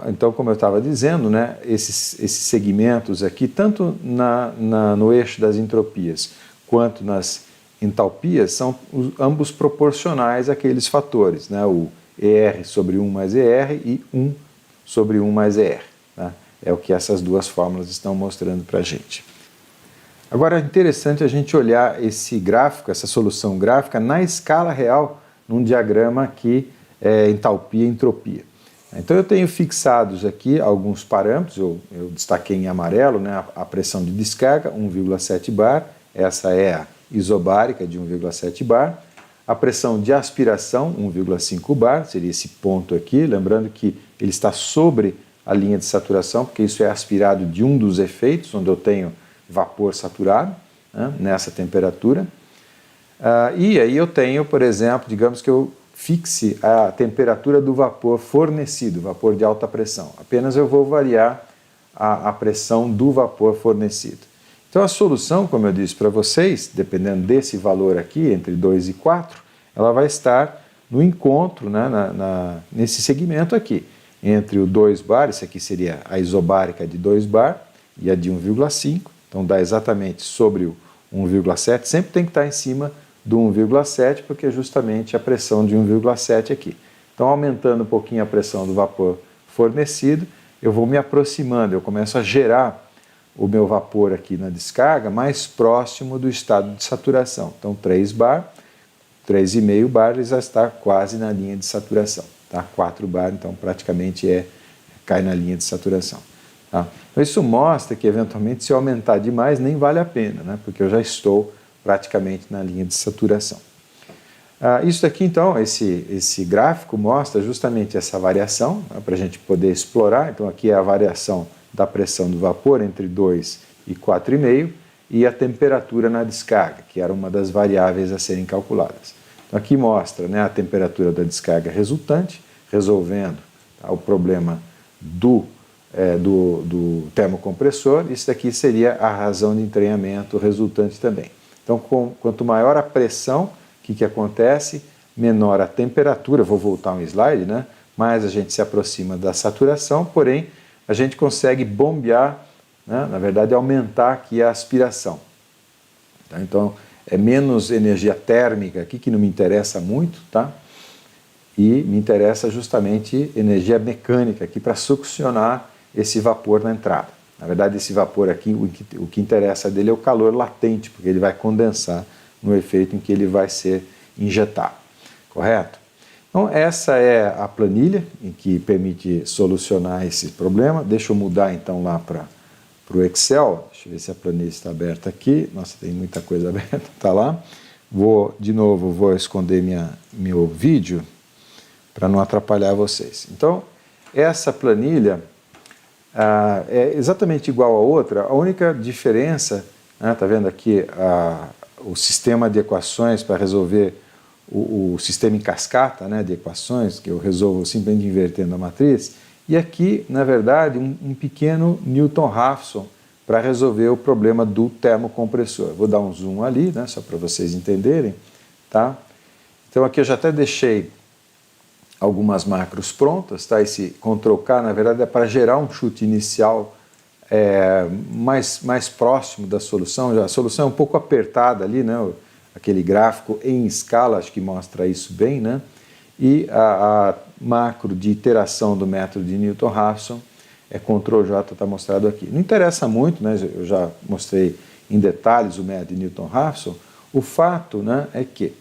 Então, como eu estava dizendo, né, esses segmentos aqui, tanto no eixo das entropias quanto nas entalpias, são ambos proporcionais àqueles fatores, né, o ER sobre 1 mais ER e 1 sobre 1 mais ER. Tá? É o que essas duas fórmulas estão mostrando para a gente. Agora, é interessante a gente olhar esse gráfico, essa solução gráfica, na escala real, num diagrama aqui, entalpia e entropia. Então, eu tenho fixados aqui alguns parâmetros, eu destaquei em amarelo, né, a pressão de descarga, 1,7 bar, essa é a isobárica de 1,7 bar, a pressão de aspiração, 1,5 bar, seria esse ponto aqui, lembrando que ele está sobre a linha de saturação, porque isso é aspirado de um dos efeitos, onde eu tenho vapor saturado, né, nessa temperatura. E aí eu tenho, por exemplo, digamos que eu fixe a temperatura do vapor fornecido, vapor de alta pressão. Apenas eu vou variar a pressão do vapor fornecido. Então a solução, como eu disse para vocês, dependendo desse valor aqui, entre 2 e 4, ela vai estar no encontro, né, nesse segmento aqui, entre o 2 bar, isso aqui seria a isobárica de 2 bar, e a de 1,5, então dá exatamente sobre o 1,7, sempre tem que estar em cima do 1,7, porque é justamente a pressão de 1,7 aqui. Então, aumentando um pouquinho a pressão do vapor fornecido, eu vou me aproximando, eu começo a gerar o meu vapor aqui na descarga mais próximo do estado de saturação. Então, 3 bar, 3,5 bar, ele já está quase na linha de saturação. Tá? 4 bar, então, praticamente cai na linha de saturação. Tá? Então, isso mostra que, eventualmente, se eu aumentar demais, nem vale a pena, né? Porque eu já estou praticamente na linha de saturação. Isso aqui, então, esse gráfico mostra justamente essa variação, né, para a gente poder explorar. Então, aqui é a variação da pressão do vapor entre 2 e 4,5 e a temperatura na descarga, que era uma das variáveis a serem calculadas. Então, aqui mostra, né, a temperatura da descarga resultante, resolvendo, tá, o problema do termocompressor. Isso daqui seria a razão de entranhamento resultante também. Então, quanto maior a pressão, o que acontece? Menor a temperatura, vou voltar um slide, né? Mais a gente se aproxima da saturação, porém, a gente consegue bombear, né? Na verdade, aumentar aqui a aspiração. Tá? Então, é menos energia térmica aqui, que não me interessa muito, tá? E me interessa justamente energia mecânica aqui para succionar esse vapor na entrada. Na verdade, esse vapor aqui, o que interessa dele é o calor latente, porque ele vai condensar no efeito em que ele vai ser injetado, correto? Então, essa é a planilha em que permite solucionar esse problema. Deixa eu mudar, então, lá para o Excel. Deixa eu ver se a planilha está aberta aqui. Nossa, tem muita coisa aberta, está lá. De novo, vou esconder meu vídeo para não atrapalhar vocês. Então, essa planilha é exatamente igual a outra. A única diferença, né, tá vendo aqui o sistema de equações para resolver o sistema em cascata, né, de equações, que eu resolvo simplesmente invertendo a matriz, e aqui, na verdade, um pequeno Newton-Raphson para resolver o problema do termocompressor. Vou dar um zoom ali, né, só para vocês entenderem. Tá? Então aqui eu já até deixei algumas macros prontas, tá? Esse Ctrl+K, na verdade, é para gerar um chute inicial mais próximo da solução. A solução é um pouco apertada ali, né? Aquele gráfico em escala, acho que mostra isso bem, né? E a macro de iteração do método de Newton-Raphson Ctrl+J, está mostrado aqui. Não interessa muito, né? Eu já mostrei em detalhes o método de Newton-Raphson. O fato, né, é que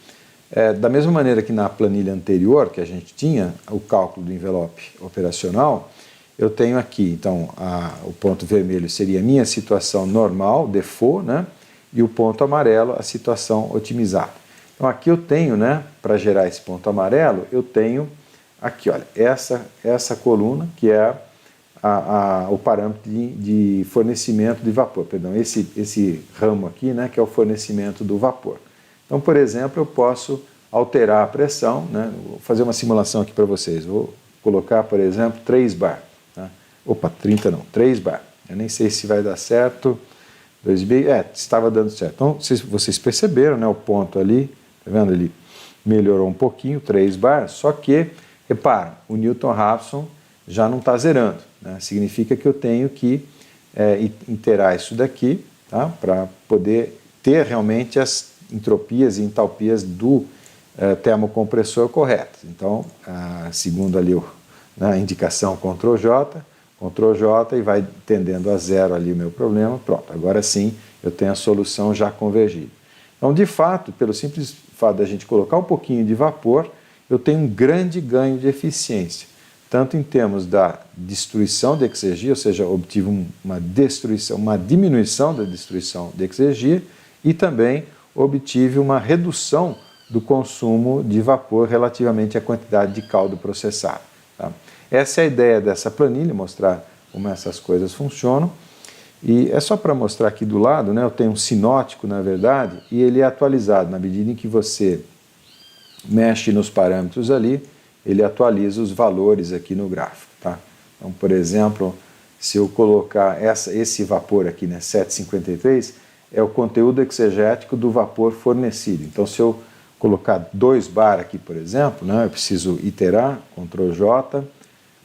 da mesma maneira que na planilha anterior, que a gente tinha o cálculo do envelope operacional, eu tenho aqui, então, o ponto vermelho seria a minha situação normal, default, né? E o ponto amarelo, a situação otimizada. Então, aqui eu tenho, né, para gerar esse ponto amarelo, eu tenho aqui, olha, essa coluna, que é o parâmetro de fornecimento de vapor, perdão, esse ramo aqui, né, que é o fornecimento do vapor. Então, por exemplo, eu posso alterar a pressão, né? Vou fazer uma simulação aqui para vocês. Vou colocar, por exemplo, 3 bar. Tá? Opa, 30 não, 3 bar. Eu nem sei se vai dar certo. 2,5, estava dando certo. Então, vocês perceberam, né, o ponto ali, tá vendo? Ele melhorou um pouquinho, 3 bar, só que, repara, o Newton-Raphson já não está zerando. Né? Significa que eu tenho que iterar isso daqui, tá? Para poder ter realmente as entropias e entalpias do termocompressor corretas. Então, segundo ali a indicação Ctrl+J, Ctrl+J, e vai tendendo a zero ali o meu problema. Pronto, agora sim eu tenho a solução já convergida. Então, de fato, pelo simples fato da gente colocar um pouquinho de vapor, eu tenho um grande ganho de eficiência, tanto em termos da destruição de exergia, ou seja, obtive uma diminuição da destruição de exergia, e também obtive uma redução do consumo de vapor relativamente à quantidade de caldo processado. Tá? Essa é a ideia dessa planilha, mostrar como essas coisas funcionam. E é só para mostrar aqui do lado, né, eu tenho um sinótico, na verdade, e ele é atualizado na medida em que você mexe nos parâmetros ali, ele atualiza os valores aqui no gráfico. Tá? Então, por exemplo, se eu colocar esse vapor aqui, né, 753, é o conteúdo exegético do vapor fornecido. Então, se eu colocar 2 bar aqui, por exemplo, né, eu preciso iterar, Ctrl J,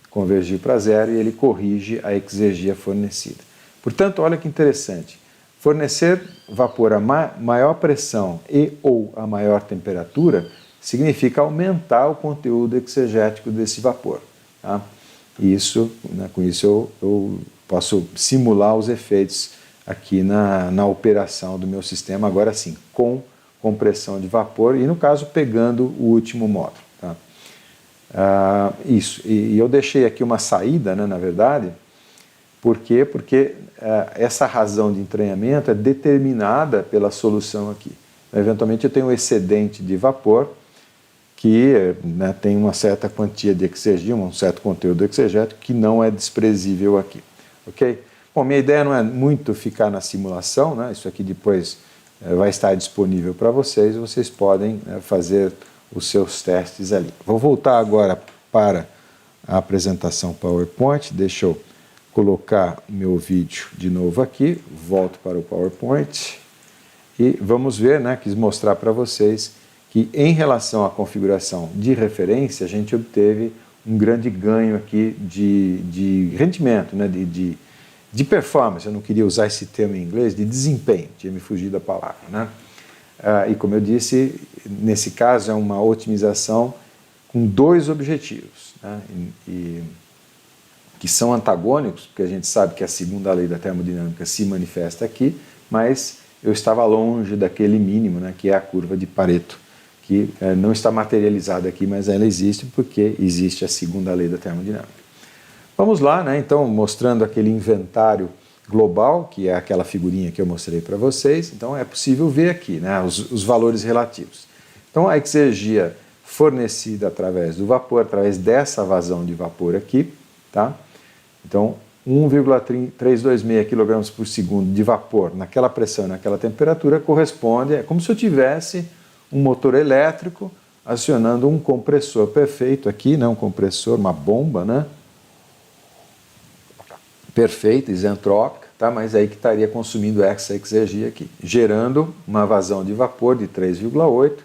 convergir para 0 e ele corrige a exergia fornecida. Portanto, olha que interessante. Fornecer vapor a maior pressão e ou a maior temperatura significa aumentar o conteúdo exegético desse vapor. Tá? Isso, né, com isso eu posso simular os efeitos aqui na operação do meu sistema, agora sim, com compressão de vapor e, no caso, pegando o último módulo. Tá? Isso, e eu deixei aqui uma saída, né, na verdade. Por quê? Porque essa razão de entranhamento é determinada pela solução aqui. Eventualmente eu tenho um excedente de vapor que, né, tem uma certa quantia de exergia, um certo conteúdo exegético que não é desprezível aqui. Ok? Bom, minha ideia não é muito ficar na simulação, né? Isso aqui depois vai estar disponível para vocês, vocês podem, né, fazer os seus testes ali. Vou voltar agora para a apresentação PowerPoint, deixa eu colocar meu vídeo de novo aqui, volto para o PowerPoint e vamos ver, né, quis mostrar para vocês que em relação à configuração de referência, a gente obteve um grande ganho aqui de rendimento, né, de performance, eu não queria usar esse termo em inglês, de desempenho, tinha me fugido da palavra. Né? E como eu disse, nesse caso é uma otimização com 2 objetivos, né? Que são antagônicos, porque a gente sabe que a segunda lei da termodinâmica se manifesta aqui, mas eu estava longe daquele mínimo, né, que é a curva de Pareto, que não está materializada aqui, mas ela existe porque existe a segunda lei da termodinâmica. Vamos lá, né, então, mostrando aquele inventário global, que é aquela figurinha que eu mostrei para vocês. Então, é possível ver aqui, né, os valores relativos. Então, a exergia fornecida através do vapor, através dessa vazão de vapor aqui, tá? Então, 1,326 kg por segundo de vapor naquela pressão e naquela temperatura corresponde, é como se eu tivesse um motor elétrico acionando um compressor perfeito aqui, né, um compressor, uma bomba, né, perfeita, isentrópica, tá, mas aí que estaria consumindo essa exergia aqui, gerando uma vazão de vapor de 3,8,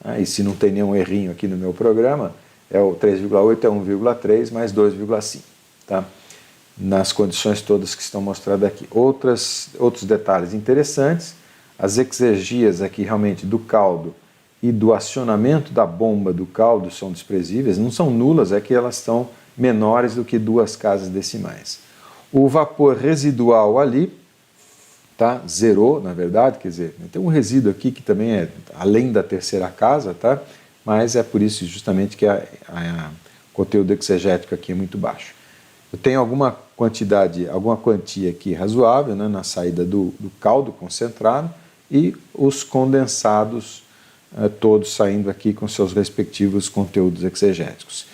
né, e se não tem nenhum errinho aqui no meu programa, o 3,8 é 1,3 mais 2,5, tá? Nas condições todas que estão mostradas aqui. Outros detalhes interessantes, as exergias aqui realmente do caldo e do acionamento da bomba do caldo são desprezíveis, não são nulas, é que elas estão menores do que 2 casas decimais. O vapor residual ali, tá? Zerou, na verdade, quer dizer, tem um resíduo aqui que também é além da terceira casa, tá? Mas é por isso justamente que o conteúdo exegético aqui é muito baixo. Eu tenho alguma quantia aqui razoável, né, na saída do caldo concentrado e os condensados todos saindo aqui com seus respectivos conteúdos exegéticos.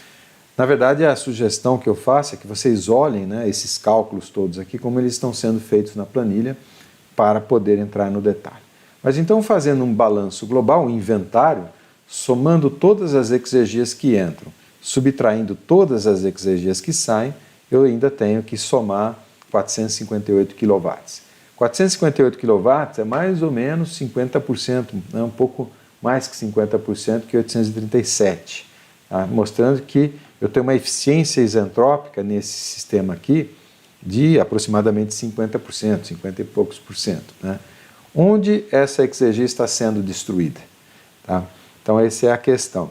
Na verdade, a sugestão que eu faço é que vocês olhem, né, esses cálculos todos aqui, como eles estão sendo feitos na planilha, para poder entrar no detalhe. Mas então, fazendo um balanço global, um inventário, somando todas as exergias que entram, subtraindo todas as exergias que saem, eu ainda tenho que somar 458 kW. 458 kW é mais ou menos 50%, né, um pouco mais que 50% que 837, tá? Mostrando que eu tenho uma eficiência isentrópica nesse sistema aqui de aproximadamente 50%, 50 e poucos por cento, né? Onde essa exergia está sendo destruída? Tá? Então, essa é a questão.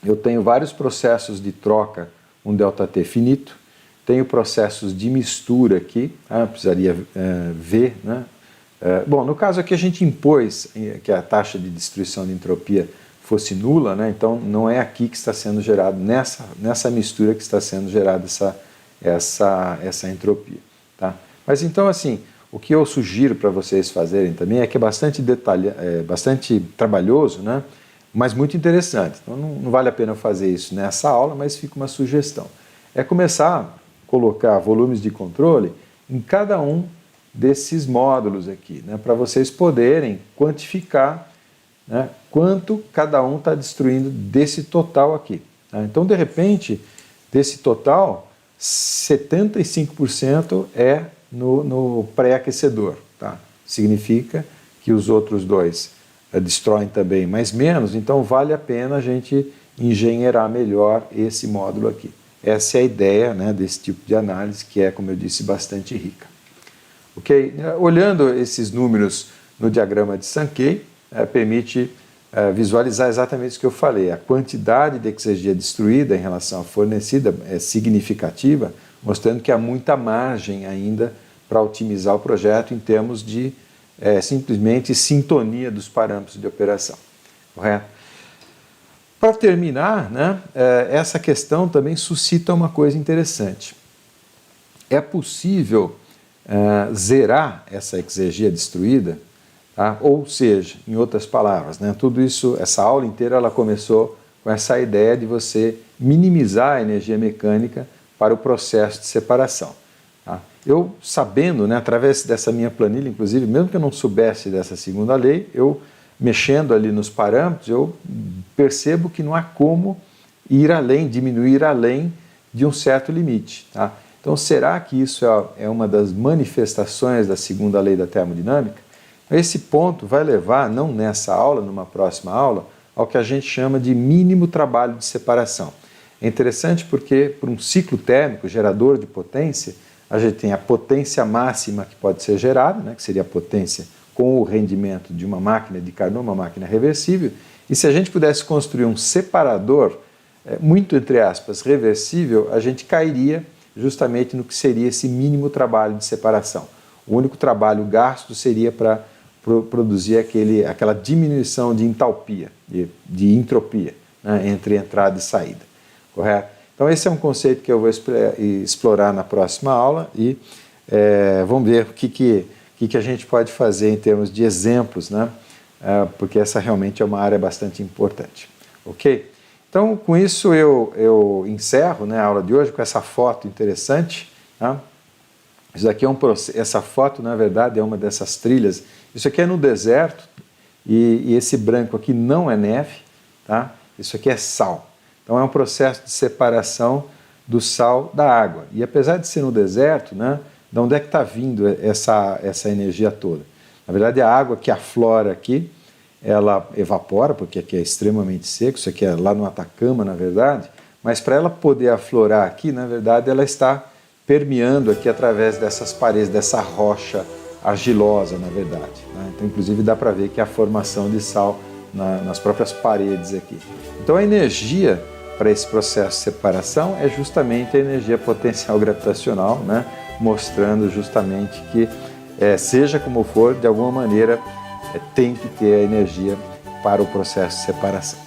Eu tenho vários processos de troca, um ΔT finito, tenho processos de mistura aqui, eu precisaria ver, né? Bom, no caso aqui a gente impôs que a taxa de destruição de entropia fosse nula, né? Então não é aqui que está sendo gerado, nessa mistura que está sendo gerada essa entropia. Tá? Mas então, assim, o que eu sugiro para vocês fazerem também é que é bastante bastante trabalhoso, né? Mas muito interessante. Então não vale a pena fazer isso nessa aula, mas fica uma sugestão. É começar a colocar volumes de controle em cada um desses módulos aqui, né? Para vocês poderem quantificar, né, quanto cada um está destruindo desse total aqui. Tá? Então, de repente, desse total, 75% é no pré-aquecedor. Tá? Significa que os outros dois destroem também, mas menos, então vale a pena a gente engenheirar melhor esse módulo aqui. Essa é a ideia, né, desse tipo de análise, que é, como eu disse, bastante rica. Ok? Olhando esses números no diagrama de Sankey, permite visualizar exatamente isso que eu falei. A quantidade de exergia destruída em relação à fornecida é significativa, mostrando que há muita margem ainda para otimizar o projeto em termos de simplesmente sintonia dos parâmetros de operação. Correto? Para terminar, né, essa questão também suscita uma coisa interessante. É possível zerar essa exergia destruída? Tá? Ou seja, em outras palavras, né, tudo isso, essa aula inteira ela começou com essa ideia de você minimizar a energia mecânica para o processo de separação. Tá? Eu sabendo, né, através dessa minha planilha, inclusive, mesmo que eu não soubesse dessa segunda lei, eu mexendo ali nos parâmetros, eu percebo que não há como ir além, diminuir além de um certo limite. Tá? Então, será que isso é uma das manifestações da segunda lei da termodinâmica? Esse ponto vai levar, não nessa aula, numa próxima aula, ao que a gente chama de mínimo trabalho de separação. É interessante porque, por um ciclo térmico, gerador de potência, a gente tem a potência máxima que pode ser gerada, né, que seria a potência com o rendimento de uma máquina de Carnot, uma máquina reversível, e se a gente pudesse construir um separador, muito entre aspas, reversível, a gente cairia justamente no que seria esse mínimo trabalho de separação. O único trabalho gasto seria para produzir aquela diminuição de entalpia, de entropia, né, entre entrada e saída. Correto? Então esse é um conceito que eu vou explorar na próxima aula e vamos ver o que a gente pode fazer em termos de exemplos, né? Porque essa realmente é uma área bastante importante. Ok? Então, com isso eu encerro, né, a aula de hoje com essa foto interessante. Tá? Isso aqui essa foto, na verdade, é uma dessas trilhas. Isso aqui é no deserto e esse branco aqui não é neve. Tá? Isso aqui é sal. Então, é um processo de separação do sal da água. E apesar de ser no deserto, né, de onde é que está vindo essa energia toda? Na verdade, a água que aflora aqui, ela evapora, porque aqui é extremamente seco, isso aqui é lá no Atacama, na verdade, mas para ela poder aflorar aqui, na verdade, ela está permeando aqui através dessas paredes, dessa rocha argilosa, na verdade. Né? Então, inclusive, dá para ver que há a formação de sal nas próprias paredes aqui. Então, a energia para esse processo de separação é justamente a energia potencial gravitacional, né? Mostrando justamente que, seja como for, de alguma maneira, tem que ter a energia para o processo de separação.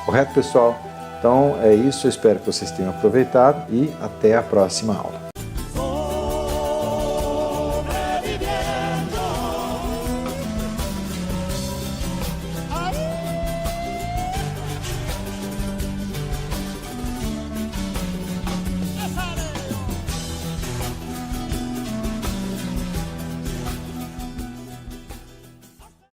Correto, pessoal? Então é isso, eu espero que vocês tenham aproveitado e até a próxima aula.